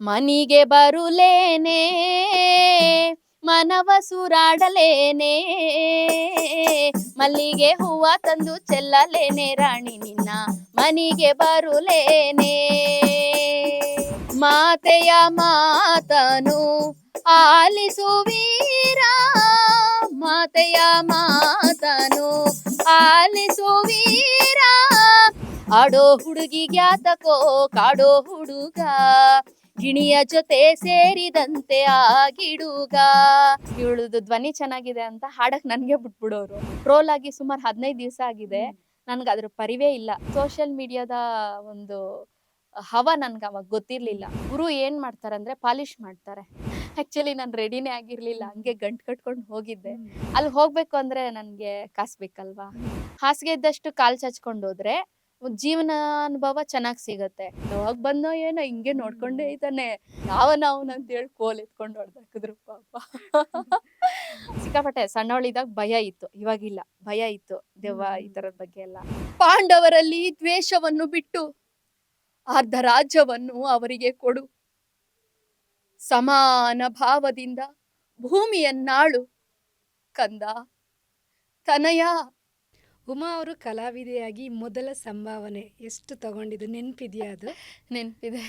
ಮನಿಗೆ ಬರುಲೇನೆ ಮನವ ಸೂರಾಡಲೇನೆ ಮಲ್ಲಿಗೆ ಹೂವ ತಂದು ಚೆಲ್ಲಲೇನೆ ರಾಣಿ ನಿನ್ನ ಮನಿಗೆ ಬರುಲೇನೆ ಮಾತೆಯ ಮಾತನು ಆಲಿಸುವೀರ ಮಾತೆಯ ಮಾತನು ಆಲಿಸುವೀರ ಆಡೋ ಹುಡುಗಿ ಗ್ಯಾತಕೋ ಕಾಡೋ ಹುಡುಗ ಗಿಣಿಯ ಜೊತೆ ಸೇರಿದಂತೆ ಆಗಿಡುಗ. ಇವಳದು ಧ್ವನಿ ಚೆನ್ನಾಗಿದೆ ಅಂತ ಹಾಡಕ್ ನನ್ಗೆ ಬಿಟ್ಬಿಡೋರು. ಟ್ರೋಲ್ ಆಗಿ ಸುಮಾರು 15 ದಿವಸ ಆಗಿದೆ. ನನ್ಗೆ ಅದ್ರ ಪರಿವೇ ಇಲ್ಲ. ಸೋಷಿಯಲ್ ಮೀಡಿಯಾದ ಒಂದು ಹವ ನನ್ಗೆ ಅವಾಗ ಗೊತ್ತಿರ್ಲಿಲ್ಲ. ಗುರು ಏನ್ ಮಾಡ್ತಾರೆ ಅಂದ್ರೆ ಪಾಲಿಶ್ ಮಾಡ್ತಾರೆ. ಆಕ್ಚುಲಿ ನಾನು ರೆಡಿನೇ ಆಗಿರ್ಲಿಲ್ಲ, ಹಂಗೆ ಗಂಟ್ ಕಟ್ಕೊಂಡು ಹೋಗಿದ್ದೆ. ಅಲ್ಲಿ ಹೋಗ್ಬೇಕು ಅಂದ್ರೆ ನನ್ಗೆ ಕಾಸು ಬೇಕಲ್ವಾ. ಹಾಸಿಗೆ ಇದ್ದಷ್ಟು ಕಾಲ್ ಚಾಚ್ಕೊಂಡು ಹೋದ್ರೆ ಜೀವನ ಅನುಭವ ಚೆನ್ನಾಗ್ ಸಿಗತ್ತೆ. ಯಾವಾಗ ಬಂದೋ ಏನೋ ಹಿಂಗೆ ನೋಡ್ಕೊಂಡೇ ಇದ್ದಾನೆ. ನಾವು ಅಂತ ಹೇಳಿ ಕೋಲ್ ಎತ್ಕೊಂಡು ಹೊಡೆದಾಕಿದ್ರು ಪಾಪ. ಸಿಕ್ಕಾಪಟ್ಟೆ ಸಣ್ಣವಳಿದಾಗ ಭಯ ಇತ್ತು, ಇವಾಗಿಲ್ಲ. ಭಯ ಇತ್ತು ದೆವ್ವ ಈ ತರದ ಬಗ್ಗೆ ಎಲ್ಲ. ಪಾಂಡವರಲ್ಲಿ ದ್ವೇಷವನ್ನು ಬಿಟ್ಟು ಅರ್ಧ ರಾಜ್ಯವನ್ನು ಅವರಿಗೆ ಕೊಡು, ಸಮಾನ ಭಾವದಿಂದ ಭೂಮಿಯನ್ನಾಳು ಕಂದ ತನಯ. ಉಮಾ ಅವರು ಕಲಾವಿದೆಯಾಗಿ ಮೊದಲ ಸಂಭಾವನೆ ಎಷ್ಟು ತಗೊಂಡಿದ್ದು ನೆನಪಿದೆಯಾ? ಅದು ನೆನಪಿದೆ,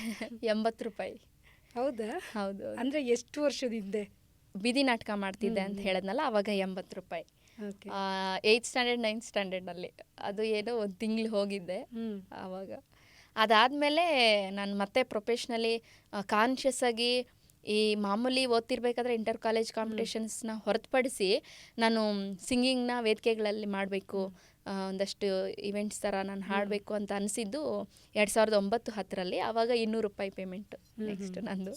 80 ರೂಪಾಯಿ. ಹೌದಾ? ಹೌದು. ಅಂದ್ರೆ ಎಷ್ಟು ವರ್ಷದಿಂದ? ಬೀದಿ ನಾಟಕ ಮಾಡ್ತಿದ್ದೆ ಅಂತ ಹೇಳದ್ನಲ್ಲ, ಅವಾಗ 80 ರೂಪಾಯಿ. 8th standard 9th ಸ್ಟ್ಯಾಂಡರ್ಡ್ನಲ್ಲಿ. ಅದು ಏನೋ ಒಂದು ತಿಂಗಳು ಹೋಗಿದ್ದೆ ಆವಾಗ. ಅದಾದಮೇಲೆ ನಾನು ಮತ್ತೆ ಪ್ರೊಫೆಷ್ನಲಿ ಕಾನ್ಷಿಯಸ್ ಆಗಿ ಈ ಮಾಮೂಲಿ ಓದ್ತಿರ್ಬೇಕಾದ್ರೆ ಇಂಟರ್ ಕಾಲೇಜ್ ಕಾಂಪಿಟೇಷನ್ಸ್ನ ಹೊರತುಪಡಿಸಿ ನಾನು ಸಿಂಗಿಂಗ್ನ ವೇದಿಕೆಗಳಲ್ಲಿ ಮಾಡಬೇಕು, ಒಂದಷ್ಟು ಇವೆಂಟ್ಸ್ ಥರ ನಾನು ಹಾಡಬೇಕು ಅಂತ ಅನಿಸಿದ್ದು 2009-10ರಲ್ಲಿ. ಆವಾಗ 200 ರೂಪಾಯಿ ಪೇಮೆಂಟು ನೆಕ್ಸ್ಟ್ ನಂದು.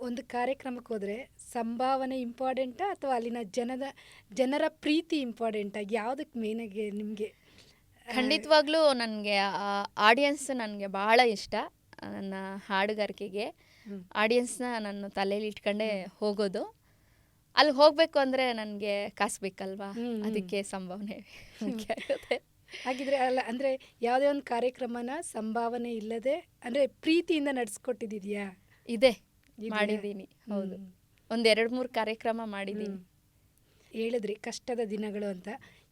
ಒಂದು ಕಾರ್ಯಕ್ರಮಕ್ಕೆ ಹೋದರೆ ಸಂಭಾವನೆ ಇಂಪಾರ್ಟೆಂಟಾ ಅಥವಾ ಅಲ್ಲಿನ ಜನರ ಪ್ರೀತಿ ಇಂಪಾರ್ಟೆಂಟಾ? ಯಾವುದಕ್ಕೆ ಮೇನಾಗಿ ನಿಮಗೆ? ಖಂಡಿತವಾಗ್ಲೂ ನನಗೆ ಆಡಿಯನ್ಸ್ ನನಗೆ ಭಾಳ ಇಷ್ಟ. ನನ್ನ ಹಾಡುಗಾರಿಕೆಗೆ ಆಡಿಯನ್ಸ್ನ ನಾನು ತಲೆಯಲ್ಲಿ ಇಟ್ಕೊಂಡೇ ಹೋಗೋದು. ಅಲ್ಲಿ ಹೋಗಬೇಕು ಅಂದರೆ ನನಗೆ ಕಾಸು ಬೇಕಲ್ವಾ, ಅದಕ್ಕೆ ಸಂಭಾವನೆ ಮುಖ್ಯ ಆಗುತ್ತೆ. ಹಾಗಿದ್ರೆ ಅಲ್ಲ ಅಂದರೆ ಯಾವುದೇ ಒಂದು ಕಾರ್ಯಕ್ರಮನ ಸಂಭಾವನೆ ಇಲ್ಲದೆ ಅಂದರೆ ಪ್ರೀತಿಯಿಂದ ನಡೆಸ್ಕೊಟ್ಟಿದೆಯಾ? ಇದೆ, ಮಾಡಿದ್ದೀನಿ. ಹೌದು, ಒಂದು 2-3 ಕಾರ್ಯಕ್ರಮ ಮಾಡಿದ್ದೀನಿ. ಹೇಳಿದ್ರಿ ಕಷ್ಟದ ದಿನಗಳು ಅಂತ.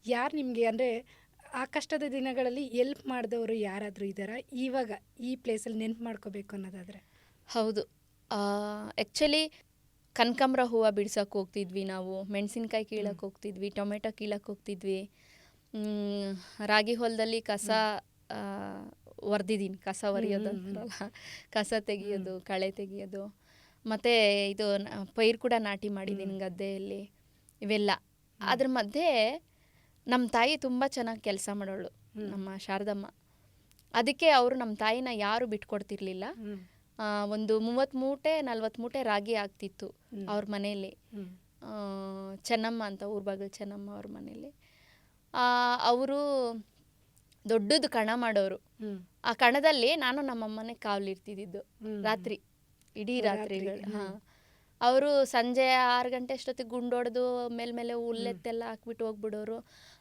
ಯಾರು ನಿಮಗೆ ಅಂದರೆ ಆ ಕಷ್ಟದ ದಿನಗಳಲ್ಲಿ ಎಲ್ಪ್ ಮಾಡಿದವರು ಯಾರಾದರೂ ಇದ್ದಾರಾ ಇವಾಗ ಈ ಪ್ಲೇಸಲ್ಲಿ ನೆನ್ಪು ಮಾಡ್ಕೋಬೇಕು ಅನ್ನೋದಾದರೆ? ಹೌದು, ಆ್ಯಕ್ಚುಲಿ ಕನಕಾಂಬರ ಹೂವು ಬಿಡ್ಸೋಕೆ ಹೋಗ್ತಿದ್ವಿ ನಾವು, ಮೆಣಸಿನ್ಕಾಯಿ ಕೀಳಕ್ಕೆ ಹೋಗ್ತಿದ್ವಿ, ಟೊಮೆಟೊ ಕೀಳಕ್ಕೆ ಹೋಗ್ತಿದ್ವಿ, ರಾಗಿ ಹೊಲದಲ್ಲಿ ಕಸ ಒರೆದಿದ್ದೀನಿ. ಕಸ ಒರೆಯೋದು ಅಂತಾರಲ್ಲ, ಕಸ ತೆಗಿಯೋದು, ಕಳೆ ತೆಗಿಯೋದು, ಮತ್ತು ಇದು ಪೈರು ಕೂಡ ನಾಟಿ ಮಾಡಿದ್ದೀನಿ ಗದ್ದೆಯಲ್ಲಿ, ಇವೆಲ್ಲ. ಅದ್ರ ಮಧ್ಯೆ ನಮ್ಮ ತಾಯಿ ತುಂಬ ಚೆನ್ನಾಗಿ ಕೆಲಸ ಮಾಡೋಳು, ನಮ್ಮ ಶಾರದಮ್ಮ. ಅದಕ್ಕೆ ಅವರು ನಮ್ಮ ತಾಯಿನ ಯಾರು ಬಿಟ್ಕೊಡ್ತಿರ್ಲಿಲ್ಲ. ಒಂದು 30 ಮೂಟೆ 40 ಮೂಟೆ ರಾಗಿ ಆಗ್ತಿತ್ತು ಅವ್ರ ಮನೆಯಲ್ಲಿ. ಚೆನ್ನಮ್ಮ ಅಂತ, ಊರ್ಬಾಗಿಲು ಚೆನ್ನಮ್ಮ ಅವ್ರ ಮನೇಲಿ. ಅವರು ದೊಡ್ಡದು ಕಣ ಮಾಡೋರು. ಆ ಕಣದಲ್ಲಿ ನಾನು ನಮ್ಮಮ್ಮನೇ ಕಾವಲಿರ್ತಿದ್ದು ರಾತ್ರಿ, ಇಡೀ ರಾತ್ರಿಗಳು. ಅವರು ಸಂಜೆ 6 ಗಂಟೆ ಅಷ್ಟೊತ್ತಿಗೆ ಗುಂಡೊಡೆದು ಮೇಲೆ ಹುಲ್ಲೆತ್ತೆಲ್ಲ ಹಾಕ್ಬಿಟ್ಟು ಹೋಗ್ಬಿಡೋರು.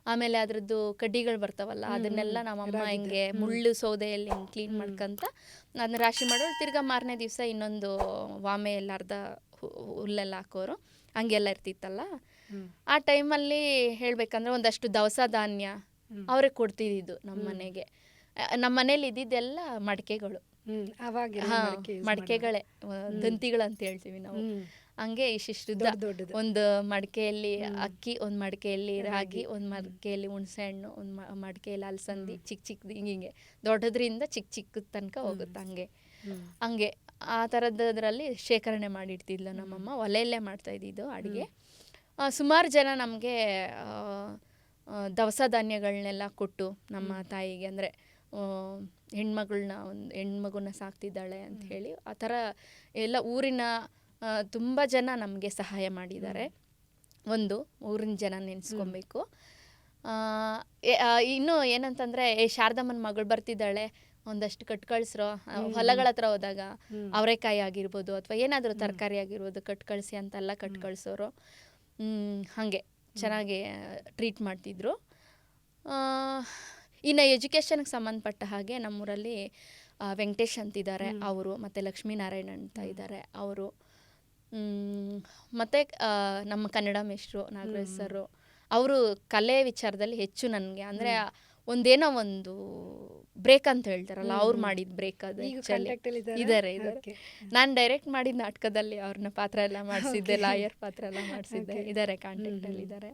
ಆಮೇಲೆ ಅದ್ರದ್ದು ಕಡ್ಡಿಗಳು ಬರ್ತಾವಲ್ಲ, ಅದನ್ನೆಲ್ಲ ನಮ್ಮಮ್ಮ ಹಿಂಗೆ ಮುಳ್ಳು ಸೌದೆಯಲ್ಲಿ ಹಿಂಗೆ ಕ್ಲೀನ್ ಮಾಡ್ಕೊಂತ ಅದನ್ನ ರಾಶಿ ಮಾಡೋರು. ತಿರ್ಗಾ ಮಾರನೇ ದಿವಸ ಇನ್ನೊಂದು ವಾಮೆ ಎಲ್ಲ ಅರ್ಧ ಹುಲ್ಲೆಲ್ಲ ಹಾಕೋರು. ಹಂಗೆಲ್ಲ ಇರ್ತಿತ್ತಲ್ಲ. ಆ ಟೈಮಲ್ಲಿ ಹೇಳಬೇಕಂದ್ರೆ ಒಂದಷ್ಟು ದವಸ ಧಾನ್ಯ ಅವರೇ ಕೊಡ್ತಿದ್ದಿದ್ದು ನಮ್ಮ ಮನೆಗೆ. ನಮ್ಮ ಮನೇಲಿ ಇದ್ದಿದ್ದೆಲ್ಲ ಮಡಿಕೆಗಳು, ಮಡಿಕೆಗಳೇ, ದಂತಿಗಳು ಅಂತ ಹೇಳ್ತೀವಿ ನಾವು. ಹಂಗೆ ಇಷ್ಟಿದ್ದ ಒಂದು ಮಡಿಕೆಯಲ್ಲಿ ಅಕ್ಕಿ, ಒಂದು ಮಡಿಕೆಯಲ್ಲಿ ರಾಗಿ, ಒಂದು ಮಡಿಕೆಯಲ್ಲಿ ಹುಣಸೆಹಣ್ಣು, ಒಂದು ಮಡಿಕೆಯಲ್ಲಿ ಅಲಸಂದಿ, ಚಿಕ್ಕ ಹಿಂಗೆ ದೊಡ್ಡದ್ರಿಂದ ಚಿಕ್ಕ ತನಕ ಹೋಗುತ್ತೆ. ಹಂಗೆ ಆ ಥರದ್ರಲ್ಲಿ ಶೇಖರಣೆ ಮಾಡಿಡ್ತಿದ್ಲು ನಮ್ಮಮ್ಮ. ಒಲೆಯಲ್ಲೇ ಮಾಡ್ತಾ ಇದ್ದಿದ್ದು ಅಡುಗೆ. ಸುಮಾರು ಜನ ನಮಗೆ ದವಸ ಧಾನ್ಯಗಳನ್ನೆಲ್ಲ ಕೊಟ್ಟು ನಮ್ಮ ತಾಯಿಗೆ, ಅಂದರೆ ಹೆಣ್ಮಗುನ ಸಾಕ್ತಿದ್ದಾಳೆ ಅಂತ ಹೇಳಿ ಆ ಥರ ಎಲ್ಲ ಊರಿನ ತುಂಬ ಜನ ನಮಗೆ ಸಹಾಯ ಮಾಡಿದ್ದಾರೆ. ಒಂದು ಊರಿನ ಜನ ನೆನೆಸ್ಕೊಬೇಕು. ಇನ್ನು ಏನಂತಂದರೆ, ಶಾರದಮ್ಮನ ಮಗಳು ಬರ್ತಿದ್ದಾಳೆ, ಒಂದಷ್ಟು ಕಟ್ ಕಳಿಸ್ರೋ. ಹೊಲಗಳ ಹತ್ರ ಹೋದಾಗ ಅವರೆಕಾಯಿ ಆಗಿರ್ಬೋದು ಅಥವಾ ಏನಾದರೂ ತರಕಾರಿ ಆಗಿರ್ಬೋದು ಕಟ್ ಕಳಿಸಿ ಅಂತೆಲ್ಲ ಕಟ್ ಕಳಿಸೋರು. ಹಾಗೆ ಚೆನ್ನಾಗಿ ಟ್ರೀಟ್ ಮಾಡ್ತಿದ್ರು. ಇನ್ನು ಎಜುಕೇಷನ್ಗೆ ಸಂಬಂಧಪಟ್ಟ ಹಾಗೆ ನಮ್ಮೂರಲ್ಲಿ ವೆಂಕಟೇಶ್ ಅಂತಿದ್ದಾರೆ ಅವರು, ಮತ್ತು ಲಕ್ಷ್ಮೀನಾರಾಯಣ್ ಅಂತ ಇದ್ದಾರೆ ಅವರು, ಮತ್ತು ನಮ್ಮ ಕನ್ನಡ ಮೇಷ್ಟ್ರು ನಾಗರಾಜ್ ಸರು. ಅವರು ಕಲೆ ವಿಚಾರದಲ್ಲಿ ಹೆಚ್ಚು ನನಗೆ ಅಂದರೆ ಒಂದೇನೋ ಒಂದು ಬ್ರೇಕ್ ಅಂತ ಹೇಳ್ತಾರಲ್ಲ, ಅವ್ರು ಮಾಡಿದ ಬ್ರೇಕ್ ಅದು ಇದ್ದಾರೆ. ನಾನು ಡೈರೆಕ್ಟ್ ಮಾಡಿದ ನಾಟಕದಲ್ಲಿ ಅವ್ರನ್ನ ಪಾತ್ರ ಎಲ್ಲ ಮಾಡಿಸಿದ್ದೆ, ಲಾಯರ್ ಪಾತ್ರ ಎಲ್ಲ ಮಾಡಿಸಿದ್ದೆ, ಇದ್ದಾರೆ ಕಾಂಟ್ಯಾಕ್ಟಲ್ಲಿ ಇದ್ದಾರೆ.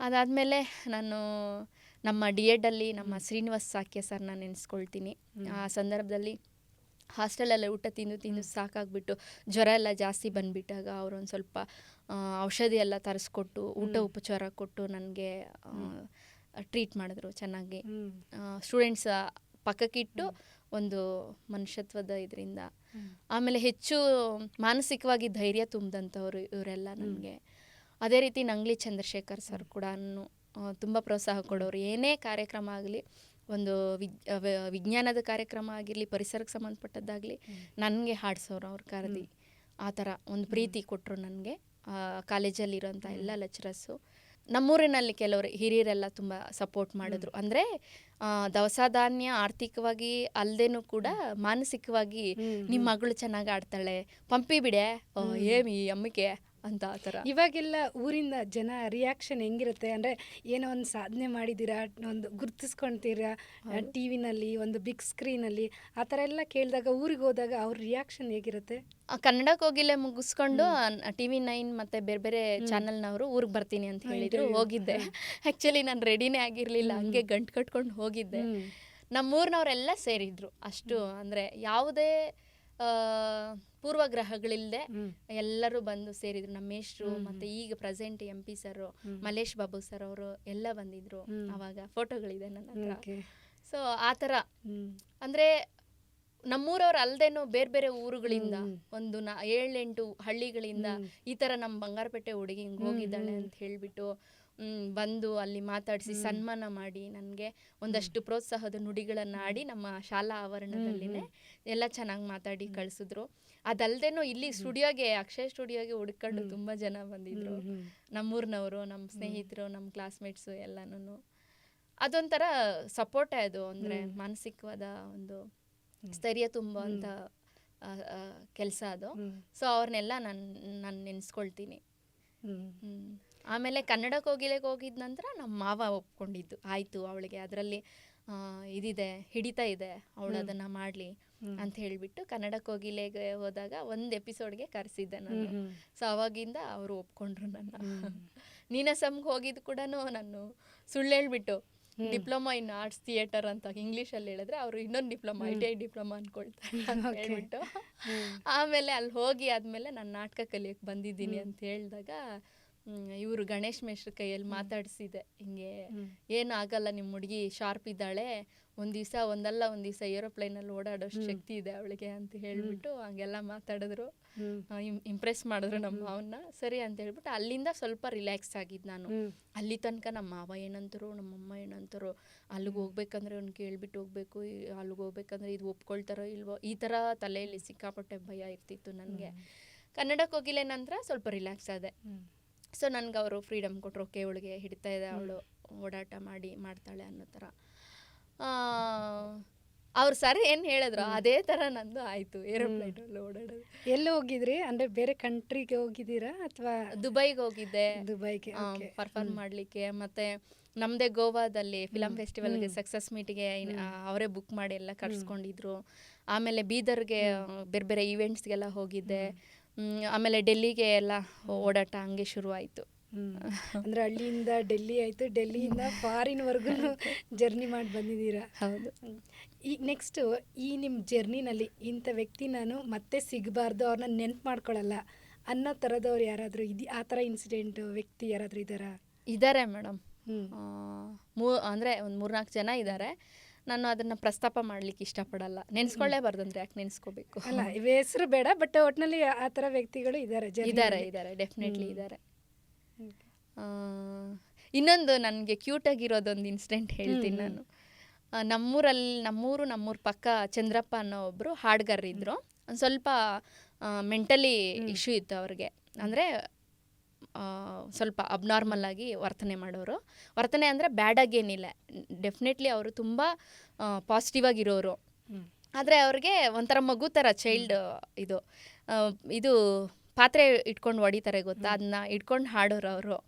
ಅದಾದಮೇಲೆ ನಾನು ನಮ್ಮ D.Ed ಅಲ್ಲಿ ನಮ್ಮ ಶ್ರೀನಿವಾಸ್ ಸಾಕ್ಯ ಸರ್ನ ನೆನೆಸ್ಕೊಳ್ತೀನಿ. ಆ ಸಂದರ್ಭದಲ್ಲಿ ಹಾಸ್ಟೆಲಲ್ಲಿ ಊಟ ತಿಂದು ಸಾಕಾಗ್ಬಿಟ್ಟು ಜ್ವರ ಎಲ್ಲ ಜಾಸ್ತಿ ಬಂದುಬಿಟ್ಟಾಗ ಅವರು ಒಂದು ಸ್ವಲ್ಪ ಔಷಧಿ ಎಲ್ಲ ತರಿಸ್ಕೊಟ್ಟು ಊಟ ಉಪಚಾರ ಕೊಟ್ಟು ನನಗೆ ಟ್ರೀಟ್ ಮಾಡಿದ್ರು ಚೆನ್ನಾಗಿ. ಸ್ಟೂಡೆಂಟ್ಸ್ ಪಕ್ಕಕ್ಕಿಟ್ಟು ಒಂದು ಮನುಷ್ಯತ್ವದ ಇದರಿಂದ. ಆಮೇಲೆ ಹೆಚ್ಚು ಮಾನಸಿಕವಾಗಿ ಧೈರ್ಯ ತುಂಬಿದಂಥವ್ರು ಇವರೆಲ್ಲ ನನಗೆ. ಅದೇ ರೀತಿ ನಂಗ್ಲಿ ಚಂದ್ರಶೇಖರ್ ಸರ್ ಕೂಡ ತುಂಬ ಪ್ರೋತ್ಸಾಹ ಕೊಡೋರು. ಏನೇ ಕಾರ್ಯಕ್ರಮ ಆಗಲಿ, ಒಂದು ವಿಜ್ಞಾನದ ಕಾರ್ಯಕ್ರಮ ಆಗಿರಲಿ, ಪರಿಸರಕ್ಕೆ ಸಂಬಂಧಪಟ್ಟದ್ದಾಗಲಿ ನನಗೆ ಹಾಡಿಸೋರು ಅವ್ರು ಕರೆದು. ಆ ಥರ ಒಂದು ಪ್ರೀತಿ ಕೊಟ್ಟರು ನನಗೆ ಕಾಲೇಜಲ್ಲಿರೋಂಥ ಎಲ್ಲ ಲೆಕ್ಚರರ್ಸು. ನಮ್ಮೂರಿನಲ್ಲಿ ಕೆಲವರು ಹಿರಿಯರೆಲ್ಲ ತುಂಬ ಸಪೋರ್ಟ್ ಮಾಡಿದ್ರು. ಅಂದರೆ ದವಸ ಧಾನ್ಯ ಆರ್ಥಿಕವಾಗಿ ಅಲ್ಲದೇನೂ ಕೂಡ ಮಾನಸಿಕವಾಗಿ ನಿಮ್ಮ ಮಗಳು ಚೆನ್ನಾಗಿ ಆಡ್ತಾಳೆ, ಪಂಪಿ ಬಿಡೆ ಏಮಿ ಅಮ್ಮಕ್ಕೆ ಅಂತ ಆ ಥರ. ಇವಾಗೆಲ್ಲ ಊರಿಂದ ಜನ ರಿಯಾಕ್ಷನ್ ಹೆಂಗಿರುತ್ತೆ ಅಂದರೆ, ಏನೋ ಒಂದು ಸಾಧನೆ ಮಾಡಿದ್ದೀರಾ, ಒಂದು ಗುರ್ತಿಸ್ಕೊಳ್ತೀರಾ ಟಿ ವಿನಲ್ಲಿ, ಒಂದು ಬಿಗ್ ಸ್ಕ್ರೀನಲ್ಲಿ, ಆ ಥರ ಎಲ್ಲ ಕೇಳಿದಾಗ ಊರಿಗೆ ಹೋದಾಗ ಅವ್ರ ರಿಯಾಕ್ಷನ್ ಹೇಗಿರುತ್ತೆ? ಕನ್ನಡ ಕೋಗಿಲೆ ಮುಗಿಸ್ಕೊಂಡು TV9 ಮತ್ತು ಬೇರೆ ಬೇರೆ ಚಾನಲ್ನವರು ಊರಿಗೆ ಬರ್ತೀನಿ ಅಂತ ಹೇಳಿದ್ರು. ಹೋಗಿದ್ದೆ. ಆ್ಯಕ್ಚುಲಿ ನಾನು ರೆಡಿನೇ ಆಗಿರಲಿಲ್ಲ, ಹಂಗೆ ಗಂಟು ಕಟ್ಕೊಂಡು ಹೋಗಿದ್ದೆ. ನಮ್ಮೂರಿನವರೆಲ್ಲ ಸೇರಿದ್ರು. ಅಷ್ಟು ಅಂದರೆ ಯಾವುದೇ ಪೂರ್ವಗ್ರಹಗಳಿಲ್ಲದೆ ಎಲ್ಲರೂ ಬಂದು ಸೇರಿದ್ರು. ನಮ್ಮ ಮೇಷ್ಟ್ರು ಮತ್ತು ಈಗ present MP sir, Mallesh Babu sir ಅವರು ಎಲ್ಲ ಬಂದಿದ್ರು. ಆವಾಗ ಫೋಟೋಗಳಿದೆ ನನ್ನ ಹತ್ರ. ಸೊ ಆ ಥರ ಅಂದರೆ ನಮ್ಮೂರವ್ರು ಅಲ್ಲದೇನೋ ಬೇರೆ ಬೇರೆ ಊರುಗಳಿಂದ ಒಂದು 7-8 ಹಳ್ಳಿಗಳಿಂದ ಈ ಥರ ನಮ್ಮ ಬಂಗಾರಪೇಟೆ ಹುಡುಗಿ ಹಿಂಗೆ ಹೋಗಿದ್ದಾಳೆ ಅಂತ ಹೇಳಿಬಿಟ್ಟು ಬಂದು ಅಲ್ಲಿ ಮಾತಾಡಿಸಿ ಸನ್ಮಾನ ಮಾಡಿ ನನಗೆ ಒಂದಷ್ಟು ಪ್ರೋತ್ಸಾಹದ ನುಡಿಗಳನ್ನು ಆಡಿ ನಮ್ಮ ಶಾಲಾ ಆವರಣದಲ್ಲಿನೇ ಎಲ್ಲ ಚೆನ್ನಾಗಿ ಮಾತಾಡಿ ಕಳಿಸಿದ್ರು. ಅದಲ್ಲದೇನೋ ಇಲ್ಲಿ ಸ್ಟುಡಿಯೋಗೆ, ಅಕ್ಷಯ ಸ್ಟುಡಿಯೋಗೆ ಹುಡ್ಕೊಂಡು ತುಂಬ ಜನ ಬಂದಿದ್ರು. ನಮ್ಮೂರಿನವರು, ನಮ್ಮ ಸ್ನೇಹಿತರು, ನಮ್ಮ ಕ್ಲಾಸ್ಮೇಟ್ಸು ಎಲ್ಲನೂ. ಅದೊಂಥರ ಸಪೋರ್ಟೇ ಅದು. ಅಂದರೆ ಮಾನಸಿಕವಾದ ಒಂದು ಸ್ಥೈರ್ಯ ತುಂಬುವಂಥ ಕೆಲಸ ಅದು. ಸೊ ಅವ್ರನ್ನೆಲ್ಲ ನಾನು ನೆನೆಸ್ಕೊಳ್ತೀನಿ. ಆಮೇಲೆ ಕನ್ನಡ ಕೋಗಿಲೆಗೆ ಹೋಗಿದ ನಂತರ ನಮ್ಮ ಮಾವ ಒಪ್ಕೊಂಡಿದ್ದು, ಆಯಿತು ಅವಳಿಗೆ ಅದರಲ್ಲಿ ಇದಿದೆ, ಹಿಡಿತಾ ಇದೆ, ಅವಳು ಅದನ್ನು ಮಾಡಲಿ ಅಂತ ಹೇಳಿಬಿಟ್ಟು ಕನ್ನಡ ಕೋಗಿಲೆಗೆ ಹೋದಾಗ ಒಂದು ಎಪಿಸೋಡ್ಗೆ ಕರೆಸಿದ್ದೆ ನಾನು. ಸೊ ಅವಾಗಿಂದ ಅವರು ಒಪ್ಕೊಂಡ್ರು ನನ್ನ. ನೀನಾಸಮ್ಗೆ ಹೋಗಿದ್ದು ಕೂಡ ನಾನು ಸುಳ್ಳು ಹೇಳ್ಬಿಟ್ಟು ಡಿಪ್ಲೊಮಾ ಇನ್ ಆರ್ಟ್ಸ್ ಥಿಯೇಟರ್ ಅಂತ ಇಂಗ್ಲೀಷಲ್ಲಿ ಹೇಳಿದ್ರೆ ಅವರು ಇನ್ನೊಂದು ಡಿಪ್ಲೊಮಾ, ITI ಡಿಪ್ಲೊಮಾ ಅಂದ್ಕೊಳ್ತಾರೆ ಅಂತ ಹೇಳ್ಬಿಟ್ಟು, ಆಮೇಲೆ ಅಲ್ಲಿ ಹೋಗಿ ಆದಮೇಲೆ ನಾನು ನಾಟಕ ಕಲಿಯೋಕ್ಕೆ ಬಂದಿದ್ದೀನಿ ಅಂತ ಹೇಳಿದಾಗ ಇವರು ಗಣೇಶ್ ಮೇಷ್ಟ್ರ ಕೈಯಲ್ಲಿ ಮಾತಾಡಿಸಿದೆ. ಹಿಂಗೆ ಏನು ಆಗಲ್ಲ, ನಿಮ್ಮ ಹುಡುಗಿ ಶಾರ್ಪ್ ಇದ್ದಾಳೆ, ಒಂದು ದಿವಸ ಏರೋಪ್ಲೇನಲ್ಲಿ ಓಡಾಡೋಷ್ಟು ಶಕ್ತಿ ಇದೆ ಅವಳಿಗೆ ಅಂತ ಹೇಳಿಬಿಟ್ಟು ಹಂಗೆಲ್ಲ ಮಾತಾಡಿದ್ರು. ಇಂಪ್ರೆಸ್ ಮಾಡಿದ್ರು ನಮ್ಮ ಮಾವನ್ನ. ಸರಿ ಅಂತ ಹೇಳ್ಬಿಟ್ಟು ಅಲ್ಲಿಂದ ಸ್ವಲ್ಪ ರಿಲ್ಯಾಕ್ಸ್ ಆಗಿದ್ದು ನಾನು. ಅಲ್ಲಿ ತನಕ ನಮ್ಮ ಮಾವ ಏನಂತರು, ನಮ್ಮಮ್ಮ ಏನಂತರು, ಅಲ್ಲಿಗೆ ಹೋಗ್ಬೇಕಂದ್ರೆ ಅವ್ನು ಕೇಳ್ಬಿಟ್ಟು ಹೋಗ್ಬೇಕು, ಅಲ್ಲಿಗೆ ಹೋಗ್ಬೇಕಂದ್ರೆ ಇದು ಒಪ್ಕೊಳ್ತಾರೋ ಇಲ್ವೋ, ಈ ಥರ ತಲೆಯಲ್ಲಿ ಸಿಕ್ಕಾಪಟ್ಟೆ ಭಯ ಇರ್ತಿತ್ತು ನನಗೆ. ಕನ್ನಡ ಕೋಗಿಲೆ ನಂತರ ಸ್ವಲ್ಪ ರಿಲ್ಯಾಕ್ಸ್ ಆದೆ. ಸೊ ನನಗೆ ಅವರು ಫ್ರೀಡಮ್ ಕೊಟ್ಟರು. ಓಕೆ, ಅವಳಿಗೆ ಹಿಡಿತಾ ಇದೆ, ಅವಳು ಓಡಾಟ ಮಾಡ್ತಾಳೆ ಅನ್ನೋ ಥರ. ಅವ್ರು ಸರ್ ಏನು ಹೇಳಿದ್ರು ಅದೇ ಥರ ನಂದು ಆಯಿತು, ಏರೋಪ್ಲೇನಲ್ಲಿ ಓಡಾಡೋದು. ಎಲ್ಲಿ ಹೋಗಿದ್ರಿ? ಅಂದರೆ ಬೇರೆ ಕಂಟ್ರಿಗೆ ಹೋಗಿದ್ದೀರಾ ಅಥವಾ? ದುಬೈಗೆ ಹೋಗಿದ್ದೆ, ದುಬೈಗೆ ಪರ್ಫಾರ್ಮ್ ಮಾಡಲಿಕ್ಕೆ. ಮತ್ತು ನಮ್ಮದೇ ಗೋವಾದಲ್ಲಿ ಫಿಲಮ್ ಫೆಸ್ಟಿವಲ್ಗೆ ಸಕ್ಸಸ್ ಮೀಟಿಗೆ ಅವರೇ ಬುಕ್ ಮಾಡಿ ಎಲ್ಲ ಕರ್ಸ್ಕೊಂಡಿದ್ರು. ಆಮೇಲೆ ಬೀದರ್ಗೆ ಬೇರೆ ಬೇರೆ ಈವೆಂಟ್ಸ್ಗೆಲ್ಲ ಹೋಗಿದ್ದೆ. ಆಮೇಲೆ ಡೆಲ್ಲಿಗೆ ಎಲ್ಲ ಓಡಾಟ ಹಂಗೆ ಶುರುವಾಯಿತು. ಅಂದರೆ ಹಳ್ಳಿಯಿಂದ ಡೆಲ್ಲಿ ಆಯಿತು, ಡೆಲ್ಲಿಯಿಂದ ಫಾರಿನ್ವರೆಗೂ ಜರ್ನಿ ಮಾಡಿ ಬಂದಿದ್ದೀರಾ. ಹೌದು. ಈಗ ನೆಕ್ಸ್ಟು ಈ ನಿಮ್ಮ ಜರ್ನಿನಲ್ಲಿ ಇಂಥ ವ್ಯಕ್ತಿ ನಾನು ಮತ್ತೆ ಸಿಗಬಾರ್ದು, ಅವ್ರನ್ನ ನೆನ್ಪು ಮಾಡ್ಕೊಳ್ಳಲ್ಲ ಅನ್ನೋ ಥರದವ್ರು ಯಾರಾದರೂ ಆ ಥರ ಇನ್ಸಿಡೆಂಟ್ ವ್ಯಕ್ತಿ ಯಾರಾದರೂ ಇದ್ದಾರಾ? ಇದ್ದಾರೆ ಮೇಡಮ್. ಅಂದರೆ ಒಂದು 3-4 ಜನ ಇದ್ದಾರೆ. ನಾನು ಅದನ್ನು ಪ್ರಸ್ತಾಪ ಮಾಡಲಿಕ್ಕೆ ಇಷ್ಟಪಡಲ್ಲ. ನೆನೆಸ್ಕೊಳ್ಳೇಬಾರ್ದಂದ್ರೆ ಯಾಕೆ ನೆನೆಸ್ಕೋಬೇಕು? ಅಲ್ಲ, ಹೆಸರು ಬೇಡ, ಬಟ್ ಒಟ್ಟಿನಲ್ಲಿ ಆ ಥರ ವ್ಯಕ್ತಿಗಳು ಇದ್ದಾರೆ, ಡೆಫಿನೆಟ್ಲಿ ಇದ್ದಾರೆ. ಇನ್ನೊಂದು ನನಗೆ ಕ್ಯೂಟಾಗಿರೋದೊಂದು ಇನ್ಸಿಡೆಂಟ್ ಹೇಳ್ತೀನಿ ನಾನು. ನಮ್ಮೂರ ಪಕ್ಕ ಚಂದ್ರಪ್ಪ ಅನ್ನೋ ಒಬ್ಬರು ಹಾಡುಗಾರರಿದ್ದರು. ಒಂದು ಸ್ವಲ್ಪ ಮೆಂಟಲಿ ಇಶ್ಯೂ ಇತ್ತು ಅವ್ರಿಗೆ. ಅಂದರೆ ಸ್ವಲ್ಪ ಅಬ್ನಾರ್ಮಲ್ ಆಗಿ ವರ್ತನೆ ಮಾಡೋರು. ವರ್ತನೆ ಅಂದರೆ ಬ್ಯಾಡಾಗಿ ಏನಿಲ್ಲ, ಡೆಫಿನೆಟ್ಲಿ ಅವರು ತುಂಬ ಪಾಸಿಟಿವ್ ಆಗಿರೋರು. ಆದರೆ ಅವ್ರಿಗೆ ಒಂಥರ ಮಗು ಥರ ಚೈಲ್ಡ್ ಇದು ಆ, ಇದು ಪಾತ್ರೆ ಇಟ್ಕೊಂಡು ಹೊಡಿತಾರೆ ಗೊತ್ತಾ, ಅದನ್ನ ಇಟ್ಕೊಂಡು ಹಾಡೋರು ಅವರು.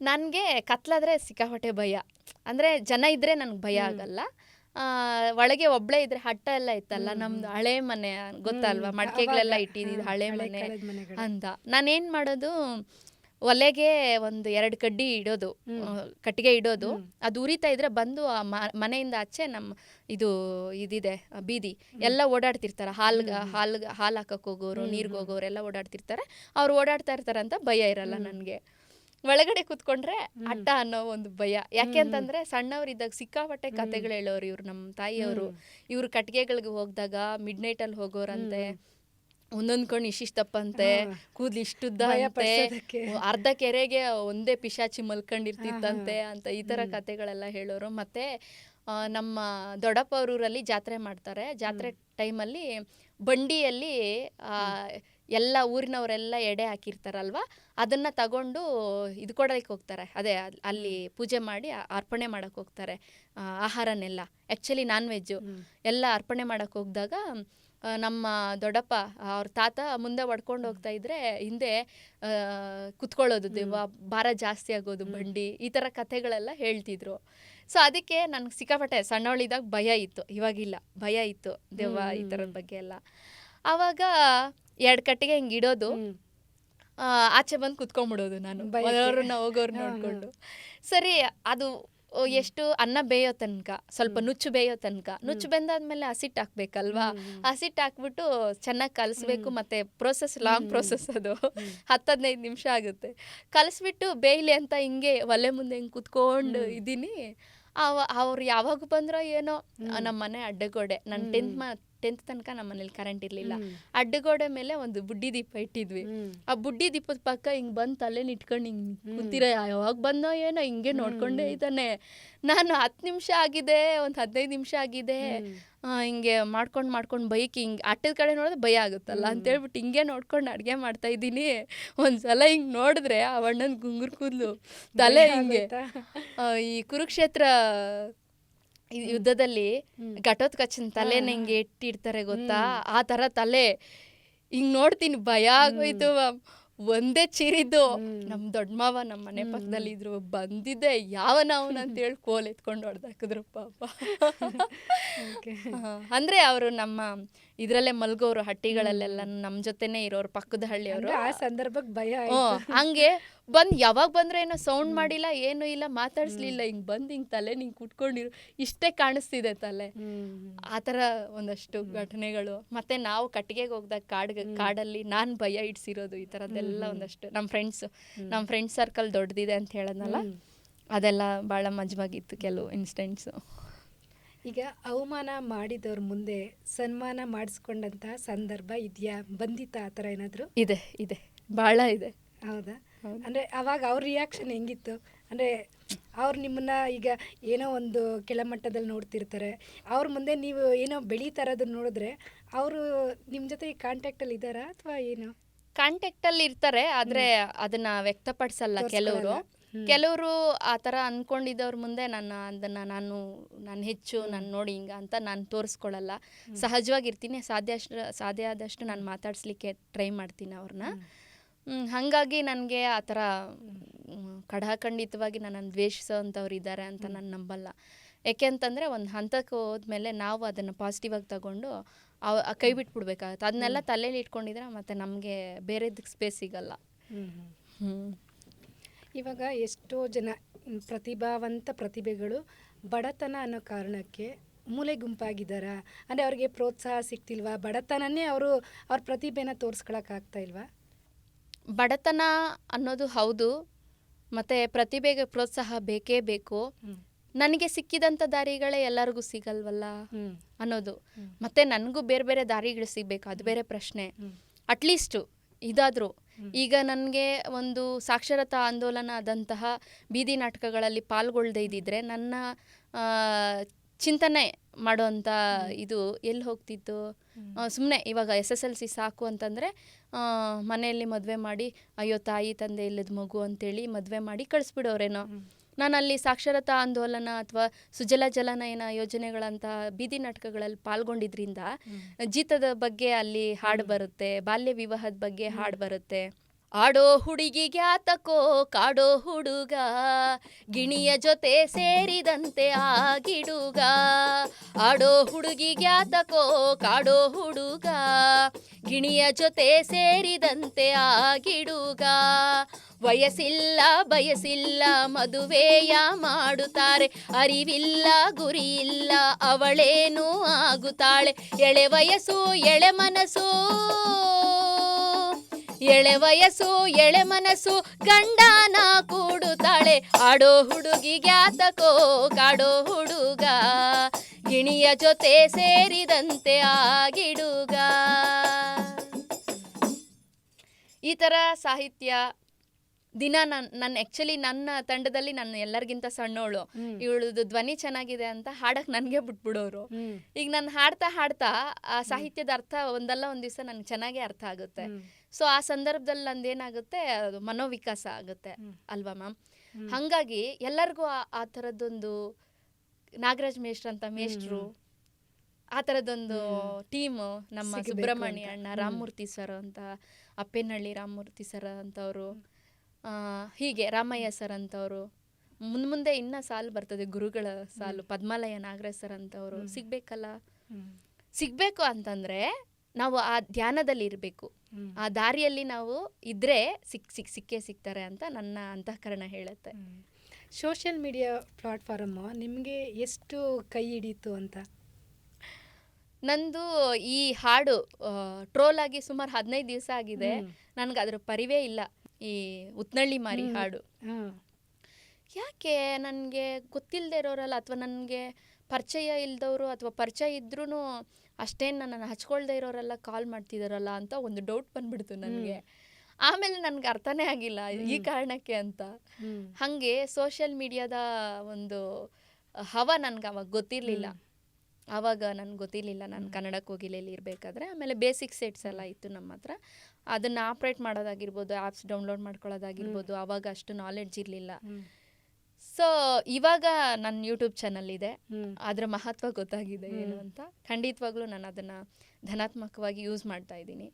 ನನಗೆ ಕತ್ಲಾದ್ರೆ ಸಿಕ್ಕಾಪಟ್ಟೆ ಭಯ. ಅಂದರೆ ಜನ ಇದ್ದರೆ ನನಗೆ ಭಯ ಆಗಲ್ಲ. ಆ, ಒಳಗೆ ಒಬ್ಬಳೇ ಇದ್ರೆ ಹಟ್ಟ ಎಲ್ಲ ಇತ್ತಲ್ಲ, ನಮ್ದು ಹಳೆ ಮನೆ ಗೊತ್ತಲ್ವಾ, ಮಡಿಕೆಗಳೆಲ್ಲ ಇಟ್ಟಿದ್ದು ಹಳೆ ಮನೆ ಕಾಲದ ಮನೆಗಳು. ಅಂತ. ನಾನೇನು ಮಾಡೋದು, ಒಲೆಗೆ ಒಂದು 2 ಕಡ್ಡಿ ಇಡೋದು, ಕಟ್ಟಿಗೆ ಇಡೋದು. ಅದು ಉರಿತಾ ಇದ್ರೆ ಬಂದು ಆ ಮನೆಯಿಂದ ಆಚೆ ನಮ್ಮ ಇದಿದೆ ಬೀದಿ ಎಲ್ಲ ಓಡಾಡ್ತಿರ್ತಾರೆ. ಹಾಲು ಹಾಕಕ್ಕೆ ಹೋಗೋರು, ನೀರಿಗೆ ಹೋಗೋರು ಎಲ್ಲ ಓಡಾಡ್ತಿರ್ತಾರೆ. ಅವ್ರು ಓಡಾಡ್ತಾ ಇರ್ತಾರೆ ಅಂತ ಭಯ ಇರಲ್ಲ ನನಗೆ. ಒಳಗಡೆ ಕೂತ್ಕೊಂಡ್ರೆ ಅಟ್ಟ ಅನ್ನೋ ಒಂದು ಭಯ. ಯಾಕೆ ಅಂತಂದ್ರೆ ಸಣ್ಣವರಿದ್ದಾಗ ಸಿಕ್ಕಾಪಟ್ಟೆ ಕತೆಗಳು ಹೇಳೋರು ಇವ್ರು, ನಮ್ಮ ತಾಯಿಯವರು. ಇವ್ರು ಕಟ್ಟಿಗೆಗಳಿಗೆ ಹೋಗಿದಾಗ ಮಿಡ್ ನೈಟಲ್ಲಿ ಹೋಗೋರಂತೆ, ಒಂದೊಂದು ಕಣ್ಣು ಇಷ್ಟಿಷ್ಟಪ್ಪಂತೆ, ಕೂದಲು ಇಷ್ಟುದ್ದ ಅಂತೆ, ಅರ್ಧ ಕೆರೆಗೆ ಒಂದೇ ಪಿಶಾಚಿ ಮಲ್ಕೊಂಡಿರ್ತಿತ್ತಂತೆ ಅಂತ, ಈ ಥರ ಕತೆಗಳೆಲ್ಲ ಹೇಳೋರು. ಮತ್ತು ನಮ್ಮ ದೊಡ್ಡಪ್ಪ ಅವ್ರ ಊರಲ್ಲಿ ಜಾತ್ರೆ ಮಾಡ್ತಾರೆ. ಜಾತ್ರೆ ಟೈಮಲ್ಲಿ ಬಂಡಿಯಲ್ಲಿ ಎಲ್ಲ ಊರಿನವರೆಲ್ಲ ಎಡೆ ಹಾಕಿರ್ತಾರಲ್ವ, ಅದನ್ನು ತಗೊಂಡು ಇದು ಕೊಡಲಿಕ್ಕೆ ಹೋಗ್ತಾರೆ. ಅದೇ ಅಲ್ಲಿ ಪೂಜೆ ಮಾಡಿ ಅರ್ಪಣೆ ಮಾಡೋಕ್ಕೆ ಹೋಗ್ತಾರೆ ಆಹಾರನೆಲ್ಲ. ಆ್ಯಕ್ಚುಲಿ ನಾನ್ ವೆಜ್ಜು ಎಲ್ಲ ಅರ್ಪಣೆ ಮಾಡೋಕ್ಕೆ ಹೋಗಿದಾಗ ನಮ್ಮ ದೊಡ್ಡಪ್ಪ ಅವ್ರ ತಾತ ಮುಂದೆ ಹೊಡ್ಕೊಂಡು ಹೋಗ್ತಾ ಇದ್ರೆ ಹಿಂದೆ ಕುತ್ಕೊಳ್ಳೋದು, ಭಾರ ಜಾಸ್ತಿ ಆಗೋದು ಬಂಡಿ, ಈ ಥರ ಕಥೆಗಳೆಲ್ಲ ಹೇಳ್ತಿದ್ರು. ಸೊ ಅದಕ್ಕೆ ನನಗೆ ಸಿಕ್ಕಾಪಟ್ಟೆ ಸಣ್ಣವಳಿದಾಗ ಭಯ ಇತ್ತು, ಇವಾಗಿಲ್ಲ, ಭಯ ಇತ್ತು ದೆವ್ವ ಈ ಥರದ ಬಗ್ಗೆ ಎಲ್ಲ. ಆವಾಗ 2 ಕಟ್ಟಿಗೆ ಹಿಂಗೆ ಇಡೋದು, ಆಚೆ ಬಂದು ಕುತ್ಕೊಂಡ್ಬಿಡೋದು ನಾನು, ಬರೋರನ್ನ ಹೋಗೋರು ನೋಡಿಕೊಂಡು. ಸರಿ, ಅದು ಎಷ್ಟು ಅನ್ನ ಬೇಯೋ ತನಕ, ಸ್ವಲ್ಪ ನುಚ್ಚು ಬೇಯೋ ತನಕ, ನುಚ್ಚು ಬೆಂದಾದ್ಮೇಲೆ ಹಸಿಟ್ಟು ಹಾಕ್ಬೇಕಲ್ವಾ, ಹಸಿಟ್ಟು ಹಾಕ್ಬಿಟ್ಟು ಚೆನ್ನಾಗಿ ಕಲಿಸ್ಬೇಕು. ಮತ್ತು ಪ್ರೋಸೆಸ್ ಲಾಂಗ್ ಪ್ರೋಸೆಸ್, ಅದು 10-15 ನಿಮಿಷ ಆಗುತ್ತೆ. ಕಲಿಸ್ಬಿಟ್ಟು ಬೇಯಲಿ ಅಂತ ಹಿಂಗೆ ಒಲೆ ಮುಂದೆ ಹಿಂಗೆ ಕುತ್ಕೊಂಡು ಇದ್ದೀನಿ. ಅವ್ರು ಯಾವಾಗ ಬಂದ್ರೋ ಏನೋ, ನಮ್ಮ ಮನೆ ಅಡ್ಡಗೋಡೆ, ನಾನು 10th ತನಕ ನಮ್ಮ ಮನೇಲಿ ಕರೆಂಟ್ ಇರಲಿಲ್ಲ. ಅಡ್ಡಗೋಡೆ ಮೇಲೆ ಒಂದು ಬುಡ್ಡಿ ದೀಪ ಇಟ್ಟಿದ್ವಿ. ಆ ಬುಡ್ಡಿ ದೀಪದ ಪಕ್ಕ ಹಿಂಗೆ ಬಂದು ತಲೆನ ಇಟ್ಕೊಂಡು ಹಿಂಗೆ ಕುಂತಿರ, ಯಾವಾಗ ಬಂದೋ ಏನೋ ಹಿಂಗೆ ನೋಡ್ಕೊಂಡೇ ಇದ್ದಾನೆ. ನಾನು 10 ನಿಮಿಷ ಆಗಿದೆ, ಒಂದು 15 ನಿಮಿಷ ಆಗಿದೆ, ಹಿಂಗೆ ಮಾಡ್ಕೊಂಡು ಬೈಕ್ ಹಿಂಗೆ ಅಟ್ಟದ ಕಡೆ ನೋಡಿದ್ರೆ ಭಯ ಆಗುತ್ತಲ್ಲ ಅಂತೇಳ್ಬಿಟ್ಟು ಹಿಂಗೆ ನೋಡ್ಕೊಂಡು ಅಡುಗೆ ಮಾಡ್ತಾ ಇದ್ದೀನಿ. ಒಂದ್ಸಲ ಹಿಂಗೆ ನೋಡಿದ್ರೆ ಆ ಅಣ್ಣನ ಗುಂಗುರು ಕೂದಲು ತಲೆ ಹಿಂಗೆ, ಈ ಕುರುಕ್ಷೇತ್ರ ಯುದ್ಧದಲ್ಲಿ ಘಟೋತ್ಕಚನ ತಲೆನ ಹಿಂಗೆ ಇಟ್ಟಿರ್ತಾರೆ ಗೊತ್ತಾ, ಆ ಥರ ತಲೆ ಹಿಂಗೆ ನೋಡ್ತೀನಿ, ಭಯ ಆಗೋಯ್ತು. ಒಂದೇ ಚಿರಿದ್ದು ನಮ್ಮ ದೊಡ್ಡ ಮಾವ ನಮ್ಮ ಮನೆ ಪಕ್ಕದಲ್ಲಿ ಇದ್ರು, ಬಂದಿದ್ದೆ ಯಾವನವನು ಅಂತೇಳಿ ಕೋಲ್ ಎತ್ಕೊಂಡು ಹೊಡೆದಾಕಿದ್ರು ಪಾಪ. ಅಂದ್ರೆ ಅವರು ನಮ್ಮ ಇದ್ರಲ್ಲೇ ಮಲ್ಗೋರು, ಹಟ್ಟಿಗಳಲ್ಲೆಲ್ಲ ನಮ್ಮ ಜೊತೆನೆ ಇರೋರು, ಪಕ್ಕದ ಹಳ್ಳಿಯವರು. ಆ ಸಂದರ್ಭಕ್ಕೆ ಭಯ ಹಂಗೆ ಬಂದು ಯಾವಾಗ ಬಂದ್ರೆ ಏನೋ ಸೌಂಡ್ ಮಾಡಿಲ್ಲ, ಏನೂ ಇಲ್ಲ, ಮಾತಾಡ್ಸ್ಲಿಲ್ಲ, ಹಿಂಗೆ ಬಂದು ಹಿಂಗೆ ತಲೆ ನಿಂಗೆ ಕುಟ್ಕೊಂಡಿರು, ಇಷ್ಟೇ ಕಾಣಿಸ್ತಿದೆ ತಲೆ. ಆ ಥರ ಒಂದಷ್ಟು ಘಟನೆಗಳು. ಮತ್ತೆ ನಾವು ಕಟ್ಟಿಗೆಗೆ ಹೋಗ್ದಾಗ ಕಾಡಲ್ಲಿ ನಾನು ಭಯ ಇಡ್ಸಿರೋದು, ಈ ಥರದ್ದೆಲ್ಲ ಒಂದಷ್ಟು. ನಮ್ಮ ಫ್ರೆಂಡ್ಸ್ ಸರ್ಕಲ್ ದೊಡ್ಡದಿದೆ ಅಂತ ಹೇಳದ್ನಲ್ಲ, ಅದೆಲ್ಲ ಭಾಳ ಮಜವಾಗಿತ್ತು ಕೆಲವು ಇನ್ಸಿಡೆಂಟ್ಸು. ಈಗ ಅವಮಾನ ಮಾಡಿದವ್ರ ಮುಂದೆ ಸನ್ಮಾನ ಮಾಡಿಸ್ಕೊಂಡಂತ ಸಂದರ್ಭ ಇದೆಯಾ, ಬಂದಿತ್ತಾ ಆ ಥರ ಏನಾದರೂ? ಇದೆ ಭಾಳ ಇದೆ. ಹೌದಾ? ಅಂದರೆ ಅವಾಗ ಅವ್ರ ರಿಯಾಕ್ಷನ್ ಹೆಂಗಿತ್ತು? ಅಂದರೆ ಅವ್ರು ನಿಮ್ಮನ್ನ ಈಗ ಏನೋ ಒಂದು ಕೆಳಮಟ್ಟದಲ್ಲಿ ನೋಡ್ತಿರ್ತಾರೆ, ಅವ್ರ ಮುಂದೆ ನೀವು ಏನೋ ಬೆಳೀತಾ ಇರೋದನ್ನ ನೋಡಿದ್ರೆ ಅವರು ನಿಮ್ಮ ಜೊತೆ ಕಾಂಟ್ಯಾಕ್ಟಲ್ಲಿ ಇದ್ದಾರಾ ಅಥವಾ ಏನು? ಕಾಂಟ್ಯಾಕ್ಟಲ್ಲಿ ಇರ್ತಾರೆ, ಆದರೆ ಅದನ್ನು ವ್ಯಕ್ತಪಡಿಸಲ್ಲ ಕೆಲವರು. ಆ ಥರ ಅಂದ್ಕೊಂಡಿದ್ದವ್ರ ಮುಂದೆ ನಾನು ಹೆಚ್ಚು, ನಾನು ನೋಡಿ ಹಿಂಗೆ ಅಂತ ನಾನು ತೋರಿಸ್ಕೊಳ್ಳಲ್ಲ. ಸಹಜವಾಗಿರ್ತೀನಿ, ಸಾಧ್ಯ ಆದಷ್ಟು ನಾನು ಮಾತಾಡಿಸ್ಲಿಕ್ಕೆ ಟ್ರೈ ಮಾಡ್ತೀನಿ ಅವ್ರನ್ನ. ಹಾಗಾಗಿ ನನಗೆ ಆ ಥರ ಖಡಾಖಂಡಿತವಾಗಿ ನನ್ನನ್ನು ದ್ವೇಷಿಸೋ ಅಂಥವ್ರು ಇದ್ದಾರೆ ಅಂತ ನಾನು ನಂಬಲ್ಲ. ಯಾಕೆ ಅಂತಂದರೆ ಒಂದು ಹಂತಕ್ಕೆ ಹೋದ್ಮೇಲೆ ನಾವು ಅದನ್ನು ಪಾಸಿಟಿವಾಗಿ ತಗೊಂಡು ಕೈ ಬಿಟ್ಬಿಡ್ಬೇಕಾಗತ್ತೆ. ಅದನ್ನೆಲ್ಲ ತಲೆಯಲ್ಲಿ ಇಟ್ಕೊಂಡಿದ್ರೆ ಮತ್ತು ನಮಗೆ ಬೇರೆದಕ್ಕೆ ಸ್ಪೇಸ್ ಸಿಗಲ್ಲ. ಇವಾಗ ಎಷ್ಟೋ ಜನ ಪ್ರತಿಭಾವಂತ ಪ್ರತಿಭೆಗಳು ಬಡತನ ಅನ್ನೋ ಕಾರಣಕ್ಕೆ ಮೂಲೆ ಗುಂಪಾಗಿದ್ದಾರಾ? ಅಂದರೆ ಅವ್ರಿಗೆ ಪ್ರೋತ್ಸಾಹ ಸಿಗ್ತಿಲ್ವಾ? ಬಡತನನೇ ಅವ್ರ ಪ್ರತಿಭೆನ ತೋರಿಸ್ಕೊಳಕ್ಕಾಗ್ತಾ ಇಲ್ವಾ? ಬಡತನ ಅನ್ನೋದು ಹೌದು, ಮತ್ತು ಪ್ರತಿಭೆಗೆ ಪ್ರೋತ್ಸಾಹ ಬೇಕೇ ಬೇಕು. ನನಗೆ ಸಿಕ್ಕಿದಂಥ ದಾರಿಗಳೇ ಎಲ್ಲರಿಗೂ ಸಿಗಲ್ವಲ್ಲ ಅನ್ನೋದು. ಮತ್ತು ನನಗೂ ಬೇರೆ ಬೇರೆ ದಾರಿಗಳು ಸಿಗಬೇಕು, ಅದು ಬೇರೆ ಪ್ರಶ್ನೆ. ಅಟ್ಲೀಸ್ಟು ಇದಾದರೂ ಈಗ ನನಗೆ ಒಂದು ಸಾಕ್ಷರತಾ ಆಂದೋಲನ ಆದಂತಹ ಬೀದಿ ನಾಟಕಗಳಲ್ಲಿ ಪಾಲ್ಗೊಳ್ಳದೇ ಇದ್ದಿದ್ರೆ ನನ್ನ ಚಿಂತನೆ ಮಾಡೋವಂಥ ಇದು ಎಲ್ಲಿ ಹೋಗ್ತಿತ್ತು? ಸುಮ್ಮನೆ ಇವಾಗ SSLC ಸಾಕು ಅಂತಂದರೆ ಮನೆಯಲ್ಲಿ ಮದುವೆ ಮಾಡಿ, ಅಯ್ಯೋ ತಾಯಿ ತಂದೆ ಇಲ್ಲದ ಮಗು ಅಂತೇಳಿ ಮದುವೆ ಮಾಡಿ ಕಳಿಸ್ಬಿಡೋರೇನೋ. ನಾನಲ್ಲಿ ಸಾಕ್ಷರತಾ ಆಂದೋಲನ ಅಥವಾ ಸುಜಲ ಜಲನಯನ ಯೋಜನೆಗಳಂಥ ಬೀದಿ ನಾಟಕಗಳಲ್ಲಿ ಪಾಲ್ಗೊಂಡಿದ್ರಿಂದ ಜೀತದ ಬಗ್ಗೆ ಅಲ್ಲಿ ಹಾಡು ಬರುತ್ತೆ, ಬಾಲ್ಯ ವಿವಾಹದ ಬಗ್ಗೆ ಹಾಡು ಬರುತ್ತೆ. ಆಡೋ ಹುಡುಗಿಗ್ಯಾತಕೋ ಕಾಡೋ ಹುಡುಗ, ಗಿಣಿಯ ಜೊತೆ ಸೇರಿದಂತೆ ಆ ಗಿಡುಗ. ಆಡೋ ಹುಡುಗಿಗ್ಯಾತಕೋ ಕಾಡೋ ಹುಡುಗ, ಗಿಣಿಯ ಜೊತೆ ಸೇರಿದಂತೆ ಆ ಗಿಡುಗ. ವಯಸ್ಸಿಲ್ಲ ಬಯಸಿಲ್ಲ ಮದುವೆಯ ಮಾಡುತ್ತಾರೆ, ಅರಿವಿಲ್ಲ ಗುರಿಯಿಲ್ಲ ಅವಳೇನು ಆಗುತ್ತಾಳೆ. ಎಳೆ ವಯಸ್ಸು ಎಳೆ ಮನಸ್ಸು, ಎಳೆ ವಯಸ್ಸು ಎಳೆ ಮನಸ್ಸು ಗಂಡನ ಕೂಡುತ್ತಾಳೆ. ಆಡೋ ಹುಡುಗಿಗ್ಯಾತಕೋ ಕಾಡೋ ಹುಡುಗ, ಗಿಣಿಯ ಜೊತೆ ಸೇರಿದಂತೆ ಆ ಗಿಡುಗ. ಈ ಥರ ಸಾಹಿತ್ಯ ದಿನ ನನ್ನ ಆ್ಯಕ್ಚುಲಿ ನನ್ನ ತಂಡದಲ್ಲಿ ನಾನು ಎಲ್ಲರಿಗಿಂತ ಸಣ್ಣವಳು, ಇವಳದು ಧ್ವನಿ ಚೆನ್ನಾಗಿದೆ ಅಂತ ಹಾಡಕ್ಕೆ ನನಗೆ ಬಿಟ್ಬಿಡೋರು. ಈಗ ನಾನು ಹಾಡ್ತಾ ಹಾಡ್ತಾ ಆ ಸಾಹಿತ್ಯದ ಅರ್ಥ ಒಂದಲ್ಲ ಒಂದು ದಿವಸ ನನಗೆ ಚೆನ್ನಾಗೇ ಅರ್ಥ ಆಗುತ್ತೆ. ಸೊ ಆ ಸಂದರ್ಭದಲ್ಲಿ ನಂದೇನಾಗುತ್ತೆ, ಅದು ಮನೋವಿಕಾಸ ಆಗುತ್ತೆ ಅಲ್ವಾ ಮ್ಯಾಮ್. ಹಾಗಾಗಿ ಎಲ್ಲರಿಗೂ ಆ ಥರದ್ದೊಂದು ನಾಗರಾಜ್ ಮೇಷ್ಟ್ರು ಅಂತ ಮೇಷ್ಟ್ರು, ಆ ಥರದ್ದೊಂದು ಟೀಮು, ನಮ್ಮ ಸುಬ್ರಹ್ಮಣ್ಯ ಅಣ್ಣ, ರಾಮಮೂರ್ತಿ ಸರ್ ಅಂತ, ಅಪ್ಪೇನಹಳ್ಳಿ ರಾಮಮೂರ್ತಿ ಸರ್ ಅಂತವರು, ಹೀಗೆ ರಾಮಯ್ಯ ಸರ್ ಅಂತವರು, ಮುಂದೆ ಇನ್ನೂ ಸಾಲು ಬರ್ತದೆ ಗುರುಗಳ ಸಾಲು, ಪದ್ಮಾಲಯ ನಾಗರಾಜ್ ಸರ್ ಅಂತವರು ಸಿಗಬೇಕು ಅಂತಂದರೆ ನಾವು ಆ ಧ್ಯಾನದಲ್ಲಿ ಇರಬೇಕು, ಆ ದಾರಿಯಲ್ಲಿ ನಾವು ಇದ್ದರೆ ಸಿಕ್ಕೇ ಸಿಗ್ತಾರೆ ಅಂತ ನನ್ನ ಅಂತಃಕರಣ ಹೇಳುತ್ತೆ. ಸೋಷಿಯಲ್ ಮೀಡಿಯಾ ಪ್ಲಾಟ್ಫಾರ್ಮು ನಿಮಗೆ ಎಷ್ಟು ಕೈ ಹಿಡೀತು ಅಂತ? ನಂದು ಈ ಹಾಡು ಟ್ರೋಲ್ ಆಗಿ ಸುಮಾರು 15 ದಿವಸ ಆಗಿದೆ. ನನಗೆ ಅದರ ಪರಿವೇ ಇಲ್ಲ, ಈ ಉತ್ನಳ್ಳಿ ಮಾರಿ ಹಾಡು. ಯಾಕೆ ನನಗೆ ಗೊತ್ತಿಲ್ಲದೆ ಇರೋರಲ್ಲ, ಅಥವಾ ನನಗೆ ಪರಿಚಯ ಇಲ್ದವರು, ಅಥವಾ ಪರಿಚಯ ಇದ್ರೂ ಅಷ್ಟೇನು ನನ್ನನ್ನು ಹಚ್ಕೊಳ್ದೆ ಇರೋರೆಲ್ಲ ಕಾಲ್ ಮಾಡ್ತಿದ್ದಾರಲ್ಲ ಅಂತ ಒಂದು ಡೌಟ್ ಬಂದ್ಬಿಡ್ತು ನನಗೆ. ಆಮೇಲೆ ನನಗೆ ಅರ್ಥನೇ ಆಗಿಲ್ಲ ಈ ಕಾರಣಕ್ಕೆ ಅಂತ. ಹಾಗೆ ಸೋಷಿಯಲ್ ಮೀಡಿಯಾದ ಒಂದು ಹವ ನನಗೆ ಅವಾಗ ಗೊತ್ತಿರಲಿಲ್ಲ. ನಾನು ಕನ್ನಡಕ್ಕೆ ಹೋಗಿಲೆಲ್ಲಿ ಇರಬೇಕಾದ್ರೆ. ಆಮೇಲೆ ಬೇಸಿಕ್ ಸೆಟ್ಸ್ ಎಲ್ಲ ಇತ್ತು ನಮ್ಮ ಹತ್ರ, ಅದನ್ನು ಆಪ್ರೇಟ್ ಮಾಡೋದಾಗಿರ್ಬೋದು, ಆ್ಯಪ್ಸ್ ಡೌನ್ಲೋಡ್ ಮಾಡ್ಕೊಳ್ಳೋದಾಗಿರ್ಬೋದು, ಆವಾಗ ಅಷ್ಟು ನಾಲೆಡ್ಜ್ ಇರಲಿಲ್ಲ. ಸೊ ಇವಾಗ ನನ್ನ ಯೂಟ್ಯೂಬ್ ಚಾನಲ್ ಇದೆ, ಅದರ ಮಹತ್ವ ಗೊತ್ತಾಗಿದೆ ಏನು ಅಂತ. ಖಂಡಿತವಾಗ್ಲೂ ನಾನು ಅದನ್ನು ಧನಾತ್ಮಕವಾಗಿ ಯೂಸ್ ಮಾಡ್ತಾ ಇದ್ದೀನಿ.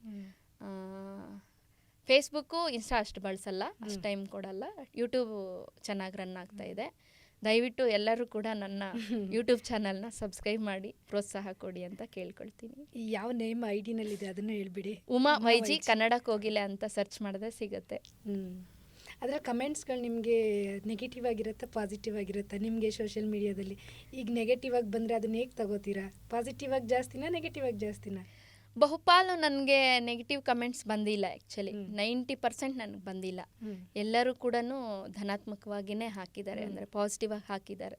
ಫೇಸ್ಬುಕ್ಕು ಇನ್ಸ್ಟಾ ಅಷ್ಟು ಬಳಸಲ್ಲ, ಅಷ್ಟು ಟೈಮ್ ಕೊಡಲ್ಲ. ಯೂಟ್ಯೂಬ್ ಚೆನ್ನಾಗಿ ರನ್ ಆಗ್ತಾ ಇದೆ. ದಯವಿಟ್ಟು ಎಲ್ಲರೂ ಕೂಡ ನನ್ನ ಯೂಟ್ಯೂಬ್ ಚಾನಲ್ನ ಸಬ್ಸ್ಕ್ರೈಬ್ ಮಾಡಿ ಪ್ರೋತ್ಸಾಹ ಕೊಡಿ ಅಂತ ಕೇಳ್ಕೊಳ್ತೀನಿ. ಯಾವ ನೇಮ್ ID-ನಲ್ಲಿದೆ ಅದನ್ನು ಹೇಳ್ಬಿಡಿ. ಉಮಾ ವೈಜಿ ಕನ್ನಡ ಕೋಗಿಲೆ ಅಂತ ಸರ್ಚ್ ಮಾಡಿದ್ರೆ ಸಿಗುತ್ತೆ. ಅದರ ಕಮೆಂಟ್ಸ್ಗಳು ನಿಮಗೆ ನೆಗೆಟಿವ್ ಆಗಿರುತ್ತೆ, ಪಾಸಿಟಿವ್ ಆಗಿರುತ್ತೆ ನಿಮಗೆ ಸೋಷಿಯಲ್ ಮೀಡಿಯಾದಲ್ಲಿ? ಈಗ ನೆಗೆಟಿವ್ ಆಗಿ ಬಂದರೆ ಅದನ್ನ ಹೇಗೆ ತಗೋತೀರಾ? ಪಾಸಿಟಿವ್ ಆಗಿ ಜಾಸ್ತಿನಾ, ನೆಗೆಟಿವ್ ಆಗಿ ಜಾಸ್ತಿನಾ? ಬಹುಪಾಲು ನನಗೆ ನೆಗೆಟಿವ್ ಕಮೆಂಟ್ಸ್ ಬಂದಿಲ್ಲ. ಆ್ಯಕ್ಚುಲಿ 90% ನನಗೆ ಬಂದಿಲ್ಲ. ಎಲ್ಲರೂ ಕೂಡ ಧನಾತ್ಮಕವಾಗಿಯೇ ಹಾಕಿದ್ದಾರೆ, ಅಂದರೆ ಪಾಸಿಟಿವ್ ಆಗಿ ಹಾಕಿದ್ದಾರೆ.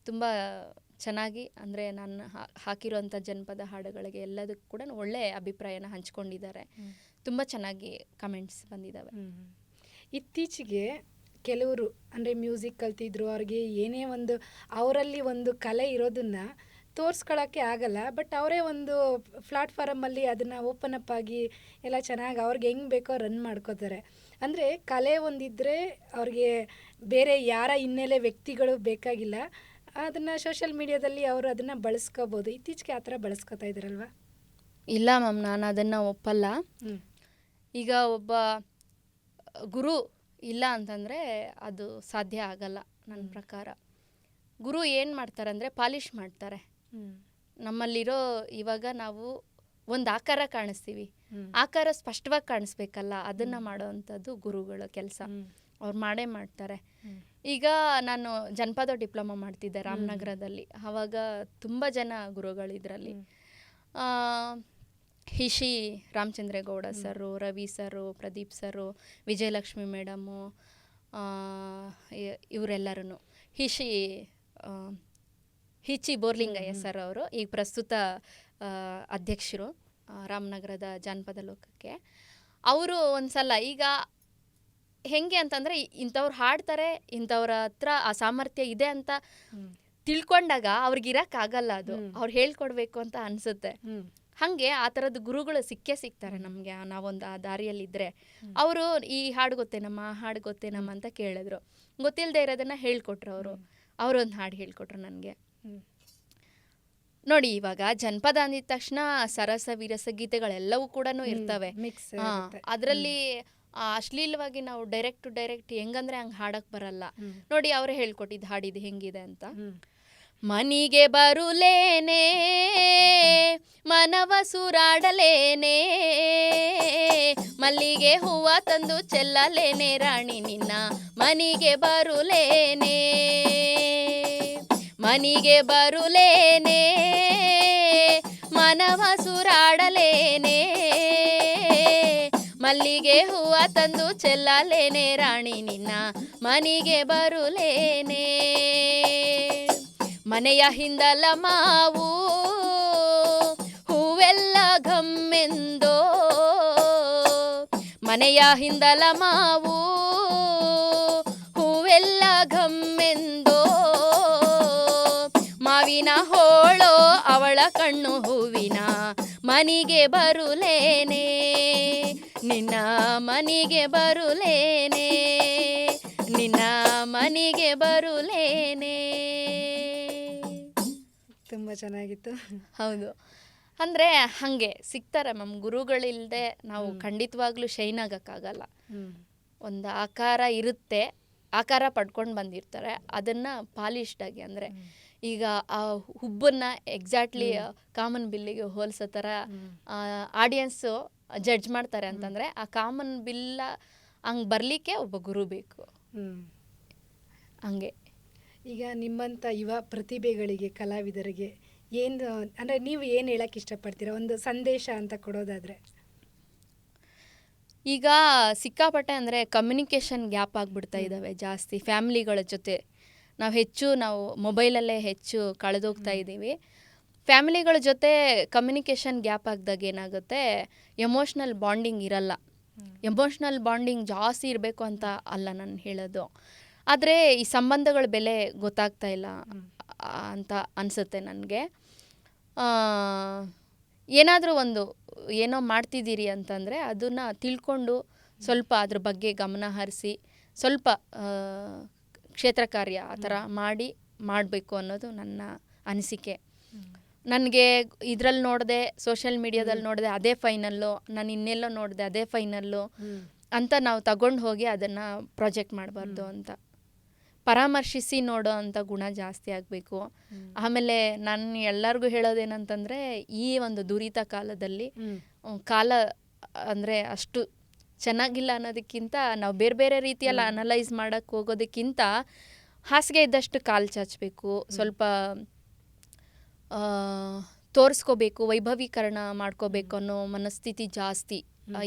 ತುಂಬ ಚೆನ್ನಾಗಿ, ಅಂದರೆ ನಾನು ಹಾಕಿರೋಂಥ ಜನಪದ ಹಾಡುಗಳಿಗೆ ಎಲ್ಲದಕ್ಕೂ ಕೂಡ ಒಳ್ಳೆಯ ಅಭಿಪ್ರಾಯನ ಹಂಚ್ಕೊಂಡಿದ್ದಾರೆ. ತುಂಬ ಚೆನ್ನಾಗಿ ಕಮೆಂಟ್ಸ್ ಬಂದಿದ್ದಾವೆ. ಇತ್ತೀಚೆಗೆ ಕೆಲವರು ಅಂದರೆ ಮ್ಯೂಸಿಕ್ ಕಲ್ತಿದ್ರು, ಅವ್ರಿಗೆ ಏನೇ ಒಂದು ಅವರಲ್ಲಿ ಒಂದು ಕಲೆ ಇರೋದನ್ನು ತೋರಿಸ್ಕೊಳ್ಳೋಕ್ಕೆ ಆಗಲ್ಲ, ಬಟ್ ಅವರೇ ಒಂದು ಪ್ಲಾಟ್ಫಾರಮಲ್ಲಿ ಅದನ್ನು ಓಪನ್ ಅಪ್ ಆಗಿ ಎಲ್ಲ ಚೆನ್ನಾಗಿ ಅವ್ರಿಗೆ ಹೆಂಗೆ ಬೇಕೋ ರನ್ ಮಾಡ್ಕೋತಾರೆ. ಅಂದರೆ ಕಲೆ ಒಂದಿದ್ದರೆ ಅವ್ರಿಗೆ ಬೇರೆ ಯಾರ ಹಿನ್ನೆಲೆ ವ್ಯಕ್ತಿಗಳು ಬೇಕಾಗಿಲ್ಲ, ಅದನ್ನು ಸೋಷಿಯಲ್ ಮೀಡಿಯಾದಲ್ಲಿ ಅವರು ಅದನ್ನು ಬಳಸ್ಕೋಬೋದು. ಇತ್ತೀಚೆಗೆ ಆ ಥರ ಬಳಸ್ಕೊತಾ ಇದ್ದಾರಲ್ವ? ಇಲ್ಲ ಮ್ಯಾಮ್, ನಾನು ಅದನ್ನು ಒಪ್ಪಲ್ಲ. ಈಗ ಒಬ್ಬ ಗುರು ಇಲ್ಲ ಅಂತಂದರೆ ಅದು ಸಾಧ್ಯ ಆಗಲ್ಲ ನನ್ನ ಪ್ರಕಾರ. ಗುರು ಏನು ಮಾಡ್ತಾರೆ ಅಂದರೆ ಪಾಲಿಷ್ ಮಾಡ್ತಾರೆ. ನಮ್ಮಲ್ಲಿರೋ ಇವಾಗ ನಾವು ಒಂದು ಆಕಾರ ಕಾಣಿಸ್ತೀವಿ, ಆಕಾರ ಸ್ಪಷ್ಟವಾಗಿ ಕಾಣಿಸ್ಬೇಕಲ್ಲ, ಅದನ್ನು ಮಾಡೋವಂಥದ್ದು ಗುರುಗಳ ಕೆಲಸ. ಅವ್ರು ಮಾಡೇ ಮಾಡ್ತಾರೆ. ಈಗ ನಾನು ಜನಪದ ಡಿಪ್ಲೊಮಾ ಮಾಡ್ತಿದ್ದೆ ರಾಮನಗರದಲ್ಲಿ. ಆವಾಗ ತುಂಬ ಜನ ಗುರುಗಳು ಇದರಲ್ಲಿ. ಹಿಷಿ ರಾಮಚಂದ್ರೇಗೌಡ ಸರು, ರವಿ ಸರು, ಪ್ರದೀಪ್ ಸರು, ವಿಜಯಲಕ್ಷ್ಮಿ ಮೇಡಮು, ಇವರೆಲ್ಲರೂ. ಹಿಚಿ ಬೋರ್ಲಿಂಗಯ್ಯ ಸರ್ ಅವರು ಈಗ ಪ್ರಸ್ತುತ ಅಧ್ಯಕ್ಷರು ರಾಮನಗರದ ಜಾನಪದ ಲೋಕಕ್ಕೆ. ಅವರು ಒಂದು ಸಲ ಈಗ ಹೆಂಗೆ ಅಂತಂದರೆ, ಇಂಥವ್ರು ಹಾಡ್ತಾರೆ, ಇಂಥವ್ರ ಹತ್ರ ಆ ಸಾಮರ್ಥ್ಯ ಇದೆ ಅಂತ ತಿಳ್ಕೊಂಡಾಗ ಅವ್ರಿಗಿರೋಕ್ಕಾಗಲ್ಲ, ಅದು ಅವ್ರು ಹೇಳ್ಕೊಡ್ಬೇಕು ಅಂತ ಅನಿಸುತ್ತೆ. ಹಾಗೆ ಆ ಥರದ ಗುರುಗಳು ಸಿಕ್ಕೇ ಸಿಗ್ತಾರೆ ನಮಗೆ. ನಾವೊಂದು ಆ ದಾರಿಯಲ್ಲಿದ್ದರೆ ಅವರು ಈ ಹಾಡು ಗೊತ್ತೇನಮ್ಮ, ಆ ಹಾಡು ಗೊತ್ತೇನಮ್ಮ ಅಂತ ಕೇಳಿದ್ರು. ಗೊತ್ತಿಲ್ಲದೆ ಇರೋದನ್ನು ಹೇಳ್ಕೊಟ್ರು ಅವರು. ಅವರೊಂದು ಹಾಡು ಹೇಳ್ಕೊಟ್ರು ನನಗೆ. ನೋಡಿ, ಇವಾಗ ಜನಪದ ಅಂದಿದ ತಕ್ಷಣ ಸರಸ ವಿರಸ ಗೀತೆಗಳೆಲ್ಲವೂ ಕೂಡ ಇರ್ತವೆ. ಮಿಕ್ಸ್ ಅದರಲ್ಲಿ ಅಶ್ಲೀಲವಾಗಿ ನಾವು ಡೈರೆಕ್ಟ್ ಟು ಡೈರೆಕ್ಟ್ ಹೆಂಗಂದ್ರೆ ಹಂಗೆ ಹಾಡಕ್ ಬರಲ್ಲ. ನೋಡಿ, ಅವರೇ ಹೇಳ್ಕೊಟ್ಟಿದ್ದು ಹಾಡಿದ್ದು ಹೆಂಗಿದೆ ಅಂತ. ಮನಿಗೆ ಬರುಲೇನೆ ಮನವ ಸುರಾಡಲೇನೆ, ಮಲ್ಲಿಗೆ ಹೂವ ತಂದು ಚೆಲ್ಲಲೇನೆ ರಾಣಿ ನಿನ್ನ ಮನಿಗೆ ಬರುಲೇನೆ. ಮನಿಗೆ ಬರುಲೇನೆ ಮನವ ಸುರಾಡಲೇನೆ, ಮಲ್ಲಿಗೆ ಹೂವ ತಂದು ಚೆಲ್ಲಲೇನೆ ರಾಣಿ ನಿನ್ನ ಮನಿಗೆ ಬರುಲೇನೆ. ಮನೆಯ ಹಿಂದಲ ಮಾವು ಹೂವೆಲ್ಲ ಘಮ್ಮೆಂದೋ, ಮನೆಯ ಹಿಂದಲ ಮಾವು ಹೂವೆಲ್ಲ ಘಮ್ಮೆಂದೋ, ಮಾವಿನ ಹೋಳೋ ಅವಳ ಕಣ್ಣು ಹೂವಿನ ಮನಿಗೆ ಬರುಲೇನೆ, ನಿನ್ನ ಮನಿಗೆ ಬರುಲೇನೆ, ನಿನ್ನ ಮನಿಗೆ ಬರುಲೇನೆ. ತುಂಬ ಚೆನ್ನಾಗಿತ್ತು. ಹೌದು, ಅಂದರೆ ಹಾಗೆ ಸಿಗ್ತಾರೆ ಮ್ಯಾಮ್. ಗುರುಗಳಿಲ್ಲದೆ ನಾವು ಖಂಡಿತವಾಗ್ಲೂ ಶೈನ್ ಆಗೋಕ್ಕಾಗಲ್ಲ. ಒಂದು ಆಕಾರ ಇರುತ್ತೆ, ಆಕಾರ ಪಡ್ಕೊಂಡು ಬಂದಿರ್ತಾರೆ, ಅದನ್ನು ಪಾಲಿಶ್ಡಾಗಿ ಅಂದರೆ ಈಗ ಆ ಹುಬ್ಬನ್ನು ಎಕ್ಸಾಕ್ಟ್ಲಿ ಕಾಮನ್ ಬಿಲ್ಲಿಗೆ ಹೋಲಿಸೋ ಥರ ಆಡಿಯನ್ಸು ಜಡ್ಜ್ ಮಾಡ್ತಾರೆ ಅಂತಂದರೆ ಆ ಕಾಮನ್ ಬಿಲ್ಲ ಹಂಗೆ ಬರಲಿಕ್ಕೆ ಒಬ್ಬ ಗುರು ಬೇಕು. ಹಂಗೆ ಈಗ ನಿಮ್ಮಂಥ ಯುವ ಪ್ರತಿಭೆಗಳಿಗೆ, ಕಲಾವಿದರಿಗೆ ಏನು ಅಂದರೆ ನೀವು ಏನು ಹೇಳಕ್ಕೆ ಇಷ್ಟಪಡ್ತೀರಾ, ಒಂದು ಸಂದೇಶ ಅಂತ ಕೊಡೋದಾದರೆ? ಈಗ ಸಿಕ್ಕಾಪಟ್ಟೆ ಅಂದರೆ ಕಮ್ಯುನಿಕೇಷನ್ ಗ್ಯಾಪ್ ಆಗಿಬಿಡ್ತಾ ಇದ್ದಾವೆ ಜಾಸ್ತಿ. ಫ್ಯಾಮ್ಲಿಗಳ ಜೊತೆ ನಾವು ಮೊಬೈಲಲ್ಲೇ ಹೆಚ್ಚು ಕಳೆದೋಗ್ತಾ ಇದ್ದೀವಿ. ಫ್ಯಾಮಿಲಿಗಳ ಜೊತೆ ಕಮ್ಯುನಿಕೇಷನ್ ಗ್ಯಾಪ್ ಆಗಿದಾಗ ಏನಾಗುತ್ತೆ, ಎಮೋಷ್ನಲ್ ಬಾಂಡಿಂಗ್ ಇರಲ್ಲ. ಎಮೋಷ್ನಲ್ ಬಾಂಡಿಂಗ್ ಜಾಸ್ತಿ ಇರಬೇಕು ಅಂತ ಅಲ್ಲ ನಾನು ಹೇಳೋದು, ಆದರೆ ಈ ಸಂಬಂಧಗಳ ಬೆಲೆ ಗೊತ್ತಾಗ್ತಾ ಇಲ್ಲ ಅಂತ ಅನಿಸುತ್ತೆ ನನಗೆ. ಏನಾದರೂ ಏನೋ ಮಾಡ್ತಿದ್ದೀರಿ ಅಂತಂದರೆ ಅದನ್ನು ತಿಳ್ಕೊಂಡು ಸ್ವಲ್ಪ ಅದ್ರ ಬಗ್ಗೆ ಗಮನ ಹರಿಸಿ ಸ್ವಲ್ಪ ಕ್ಷೇತ್ರ ಕಾರ್ಯ ಆ ಥರ ಮಾಡಬೇಕು ಅನ್ನೋದು ನನ್ನ ಅನಿಸಿಕೆ. ನನಗೆ ಇದರಲ್ಲಿ ನೋಡಿದೆ, ಸೋಷಿಯಲ್ ಮೀಡಿಯಾದಲ್ಲಿ ನೋಡಿದೆ ಅದೇ ಫೈನಲ್ಲು, ನಾನು ಇನ್ನೆಲ್ಲೋ ನೋಡಿದೆ ಅದೇ ಫೈನಲ್ಲು ಅಂತ ನಾವು ತಗೊಂಡು ಹೋಗಿ ಅದನ್ನು ಪ್ರಾಜೆಕ್ಟ್ ಮಾಡಬಾರ್ದು ಅಂತ. ಪರಾಮರ್ಶಿಸಿ ನೋಡೋ ಅಂಥ ಗುಣ ಜಾಸ್ತಿ ಆಗಬೇಕು. ಆಮೇಲೆ ನಾನು ಎಲ್ಲರಿಗೂ ಹೇಳೋದೇನಂತಂದರೆ, ಈ ಒಂದು ದುರಿತ ಕಾಲದಲ್ಲಿ ಕಾಲ ಅಂದರೆ ಅಷ್ಟು ಚೆನ್ನಾಗಿಲ್ಲ ಅನ್ನೋದಕ್ಕಿಂತ ನಾವು ಬೇರೆ ಬೇರೆ ರೀತಿಯಲ್ಲಿ ಅನಲೈಸ್ ಮಾಡೋಕ್ಕೆ ಹೋಗೋದಕ್ಕಿಂತ ಹಾಸಿಗೆ ಇದ್ದಷ್ಟು ಕಾಲು ಚಾಚಬೇಕು, ಸ್ವಲ್ಪ ತೋರಿಸ್ಕೋಬೇಕು, ವೈಭವೀಕರಣ ಮಾಡ್ಕೋಬೇಕು ಅನ್ನೋ ಮನಸ್ಥಿತಿ ಜಾಸ್ತಿ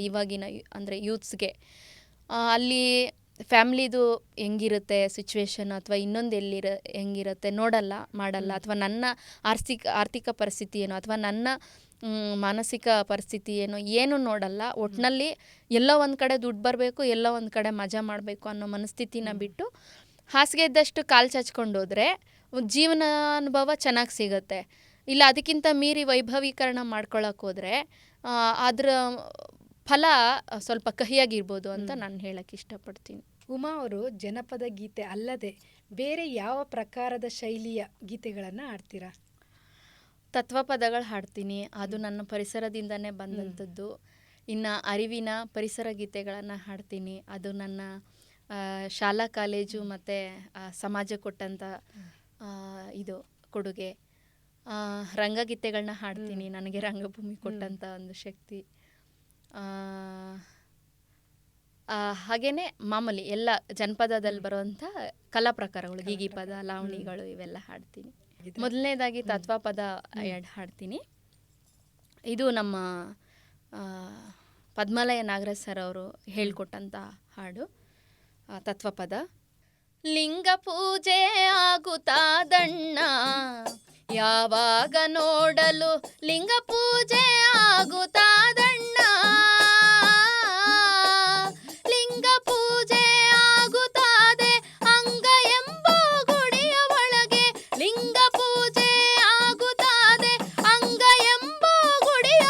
ಇವಾಗಿನ ಅಂದರೆ ಯೂತ್ಸ್ಗೆ. ಅಲ್ಲಿ ಫ್ಯಾಮ್ಲಿದು ಹೆಂಗಿರುತ್ತೆ ಸಿಚುವೇಶನ್ ಅಥವಾ ಇನ್ನೊಂದು ಹೆಂಗಿರುತ್ತೆ ನೋಡಲ್ಲ, ಮಾಡಲ್ಲ, ಅಥವಾ ನನ್ನ ಆರ್ಥಿಕ ಪರಿಸ್ಥಿತಿ ಏನೋ ಅಥವಾ ನನ್ನ ಮಾನಸಿಕ ಪರಿಸ್ಥಿತಿ ಏನು ನೋಡಲ್ಲ. ಒಟ್ಟಿನಲ್ಲಿ ಎಲ್ಲೋ ಒಂದು ಕಡೆ ದುಡ್ಡು ಬರಬೇಕು, ಎಲ್ಲೋ ಒಂದು ಕಡೆ ಮಜಾ ಮಾಡಬೇಕು ಅನ್ನೋ ಮನಸ್ಥಿತಿನ ಬಿಟ್ಟು ಹಾಸಿಗೆ ಇದ್ದಷ್ಟು ಕಾಲು ಚಾಚ್ಕೊಂಡು ಹೋದರೆ ಜೀವನ ಅನುಭವ ಚೆನ್ನಾಗಿ ಸಿಗುತ್ತೆ. ಇಲ್ಲ ಅದಕ್ಕಿಂತ ಮೀರಿ ವೈಭವೀಕರಣ ಮಾಡ್ಕೊಳ್ಳೋಕೆ ಹೋದರೆ ಅದರ ಫಲ ಸ್ವಲ್ಪ ಕಹಿಯಾಗಿರ್ಬೋದು ಅಂತ ನಾನು ಹೇಳಕ್ಕೆ ಇಷ್ಟಪಡ್ತೀನಿ. ಉಮಾ ಅವರು ಜನಪದ ಗೀತೆ ಅಲ್ಲದೆ ಬೇರೆ ಯಾವ ಪ್ರಕಾರದ ಶೈಲಿಯ ಗೀತೆಗಳನ್ನು ಹಾಡ್ತೀರಾ? ತತ್ವಪದಗಳು ಹಾಡ್ತೀನಿ, ಅದು ನನ್ನ ಪರಿಸರದಿಂದನೇ ಬಂದಂಥದ್ದು. ಇನ್ನು ಅರಿವಿನ ಪರಿಸರ ಗೀತೆಗಳನ್ನು ಹಾಡ್ತೀನಿ, ಅದು ನನ್ನ ಶಾಲಾ ಕಾಲೇಜು ಮತ್ತು ಸಮಾಜ ಕೊಟ್ಟಂಥ ಇದು ಕೊಡುಗೆ. ರಂಗಗೀತೆಗಳನ್ನ ಹಾಡ್ತೀನಿ, ನನಗೆ ರಂಗಭೂಮಿ ಕೊಟ್ಟಂಥ ಒಂದು ಶಕ್ತಿ. ಹಾಗೆಯೇ ಮಾಮೂಲಿ ಎಲ್ಲ ಜನಪದದಲ್ಲಿ ಬರುವಂಥ ಕಲಾ ಪ್ರಕಾರಗಳು, ಗೀಗಿ ಪದ, ಲಾವಣಿಗಳು ಇವೆಲ್ಲ ಹಾಡ್ತೀನಿ. ಮೊದಲನೇದಾಗಿ ತತ್ವಪದ ಹಾಡ್ತೀನಿ. ಇದು ನಮ್ಮ ಪದ್ಮಲಯ ನಾಗರಾಜ್ ಸರ್ ಅವರು ಹೇಳ್ಕೊಟ್ಟಂಥ ಹಾಡು ತತ್ವಪದ. ಲಿಂಗ ಪೂಜೆ ಆಗುತ್ತಾದಣ್ಣ ಯಾವಾಗ ನೋಡಲು, ಲಿಂಗ ಪೂಜೆ ಆಗುತ್ತಾದಣ್ಣ, ಲಿಂಗ ಪೂಜೆ ಆಗುತ್ತದೆ ಅಂಗ ಎಂಬ ಗುಡಿಯ ಒಳಗೆ, ಲಿಂಗ ಪೂಜೆ ಆಗುತ್ತದೆ ಅಂಗ ಎಂಬ ಗುಡಿಯ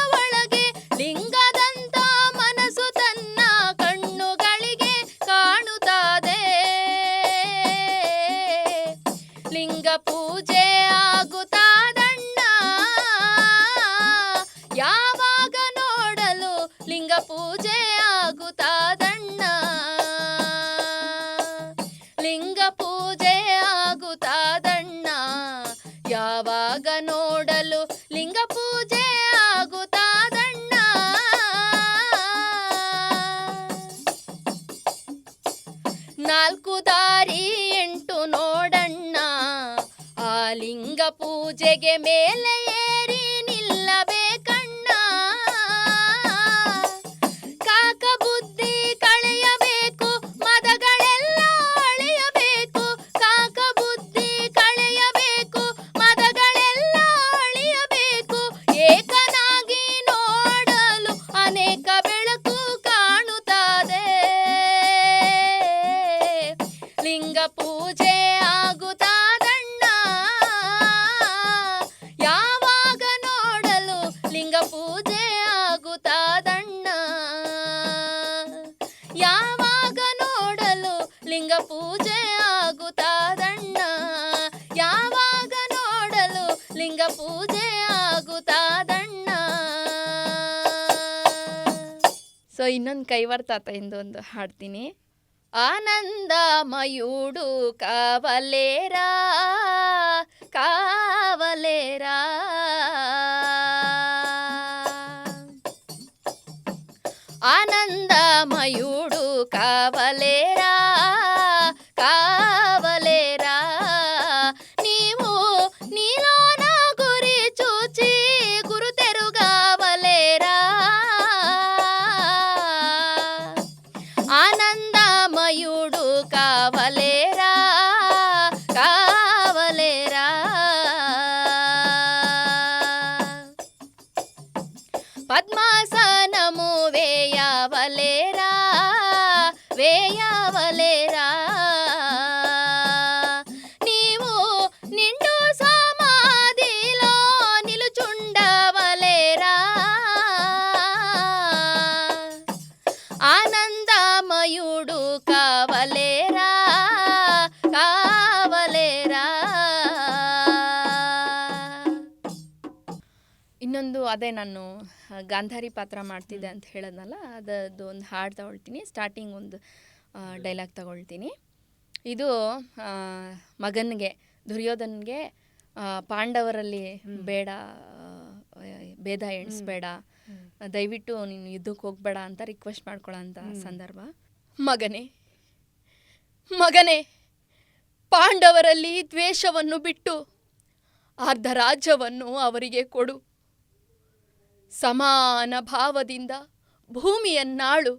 ಲಿಂಗ ಪೂಜೆ ಆಗುತ್ತಾದಣ್ಣ, ಲಿಂಗ ಪೂಜೆ ಆಗುತ್ತಾದಣ್ಣ, ಯಾವಾಗ ನೋಡಲು ಲಿಂಗ ಪೂಜೆ ಆಗುತ್ತಾದಣ್ಣ. ನಾಲ್ಕು ದಾರಿ ಎಂಟು ನೋಡಣ್ಣ, ಆ ಲಿಂಗ ಪೂಜೆಗೆ ಮೇಲೆ ಏರಿ ನಿಲ್ಲಬೇಕಣ್ಣ. ಕಾಕ ಬುದ್ಧಿ ಕಳೆಯಬೇಕು, ಮದಗಳೆಲ್ಲ ಅಳಿಯಬೇಕು, ಕಾಕ ಬುದ್ಧಿ ಕಳೆಯಬೇಕು, ಮದಗಳೆಲ್ಲ ಅಳಿಯಬೇಕು. ಏಕನಾಗಿ ನೋಡಲು ಅನೇಕ ಬೆಳಕು ಕಾಣುತ್ತದೆ, ಲಿಂಗ ಪೂಜೆ ಆಗುತ್ತಾದಣ್ಣ, ಯಾವಾಗ ನೋಡಲು ಲಿಂಗ ಪೂಜೆ ಆಗುತ್ತಾದಣ್ಣ, ಯಾವಾಗ ನೋಡಲು ಲಿಂಗ ಪೂಜೆ ಆಗುತ್ತಾದಣ್ಣ, ಯಾವಾಗ ನೋಡಲು ಲಿಂಗ ಪೂಜೆ ಆಗುತ್ತಾದಣ್ಣ. ಸೊ ಇನ್ನೊಂದು ಕೈವಾರ ತಾತೆಯಿಂದ ಒಂದು ಹಾಡ್ತೀನಿ. ಆನಂದಮಯುಡು ಕಾವಲೇರ ಕಾವಲೇರ, ಆನಂದಮಯುಡು ಕಾವಲೇರ ಕಾವಲೇರ, ನೀವು ನೀಲೋನ ಗುರಿ ಚೂಚಿ ಗುರುತೆರುಗಾವಲೇರ, ಆನಂದಮಯುಡು ಕಾವಲೇರ ಕಾವಲೇರ. ಪದ್ಮಾಸನಮು ವೇಯವಲೇರ ವೇಯವಲೇರ, ನೀವು ನಿಂಡು ಸಮಾಧಿಲೋ ನಿಲುಚುಂಡವಲೇರ, ಆನಂದಮಯುಡು ಕಾವಲೇರ ಕಾವಲೇರ. ಇನ್ನೊಂದು ಅದೇ ನಾನು ಗಾಂಧಾರಿ ಪಾತ್ರ ಮಾಡ್ತಿದ್ದೆ ಅಂತ ಹೇಳೋದಲ್ಲ, ಅದದ್ದು ಒಂದು ಹಾಡು ತಗೊಳ್ತೀನಿ. ಸ್ಟಾರ್ಟಿಂಗ್ ಒಂದು ಡೈಲಾಗ್ ತಗೊಳ್ತೀನಿ. ಇದು ಮಗನಿಗೆ ದುರ್ಯೋಧನ್ಗೆ ಪಾಂಡವರಲ್ಲಿ ಬೇಡ, ಭೇದ ಎಣಿಸ್ಬೇಡ, ದಯವಿಟ್ಟು ನೀನು ಯುದ್ಧಕ್ಕೆ ಹೋಗ್ಬೇಡ ಅಂತ ರಿಕ್ವೆಸ್ಟ್ ಮಾಡ್ಕೊಳ್ಳೋ ಅಂಥ ಸಂದರ್ಭ. ಮಗನೇ ಮಗನೇ, ಪಾಂಡವರಲ್ಲಿ ದ್ವೇಷವನ್ನು ಬಿಟ್ಟು ಅರ್ಧ ರಾಜ್ಯವನ್ನು ಅವರಿಗೆ ಕೊಡು, ಸಮಾನ ಭಾವದಿಂದ ಭೂಮಿಯನ್ನಾಳು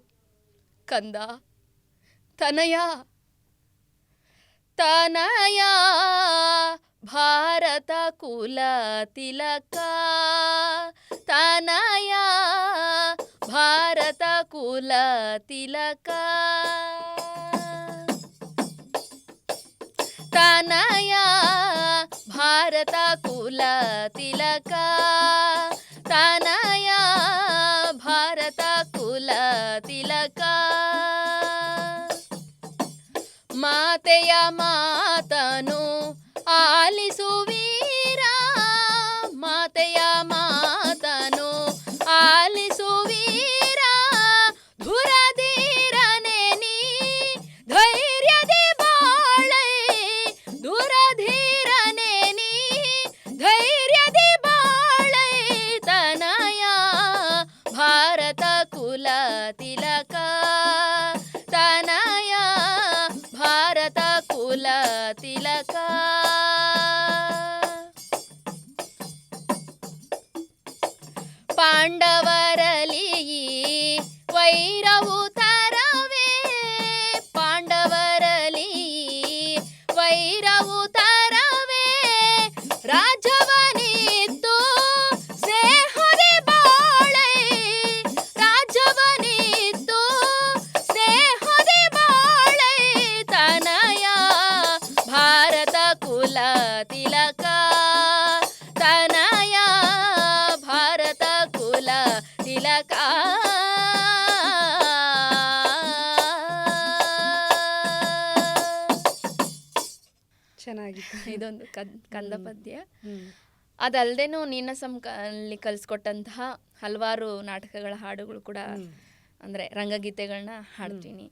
ಕಂದ. ತನಯ ತನಯ ಭಾರತ ಕುಲ ತಿಲಕ, ತನಯ ಭಾರತ ಕುಲ ತಿಲಕ, ತನಯ ಭಾರತ ಕುಲ ತಿಲಕ, ತನಯ ಭಾರತ ಕುಲ ತಿಲಕ. ಮಾತೆಯ ಮಾತನು ಆಲಿಸುವೀರ, ಮಾತೆಯ ಮಾತನು ಆಲಿಸುವೀರ, ಧುರಧೀರನೆ ನೀ ಧೈರ್ಯದಿ ಬಾಳೈ, ಧುರಧೀರನೆ ನೀ ಧೈರ್ಯದಿ ಬಾಳೈ, ತನಯ ಭಾರತ ಕುಲ ತಿಲಕ, ತನಯ ಭಾರತ ಕುಲ ತಿಲಕ. ಪಾಂಡವರಲ್ಲಿ ವೈರವು ತರವೇ, ಪಾಂಡವರಲ್ಲಿ ವೈರವು ತರವೇ, ರಾಜವನಿತ್ತು ಸ್ನೇಹದಿ ಬಾಳೈ, ರಾಜವನಿತ್ತು ಸ್ನೇಹದಿ ಬಾಳೈ, ತನಯ ಭಾರತ ಕುಲ ತಿಲಕ, ತನಯ ಭಾರತ ಕುಲ ತಿಲಕ. ಚೆನ್ನಾಗಿತ್ತು. ಇದೊಂದು ಕಂದ ಪದ್ಯ. ಅದಲ್ಲದೇನು ನೀನಾಸಂ ಅಲ್ಲಿ ಕಲಿಸ್ಕೊಟ್ಟಂತಹ ಹಲವಾರು ನಾಟಕಗಳ ಹಾಡುಗಳು ಕೂಡ ಅಂದರೆ ರಂಗಗೀತೆಗಳನ್ನ ಹಾಡ್ತೀನಿ.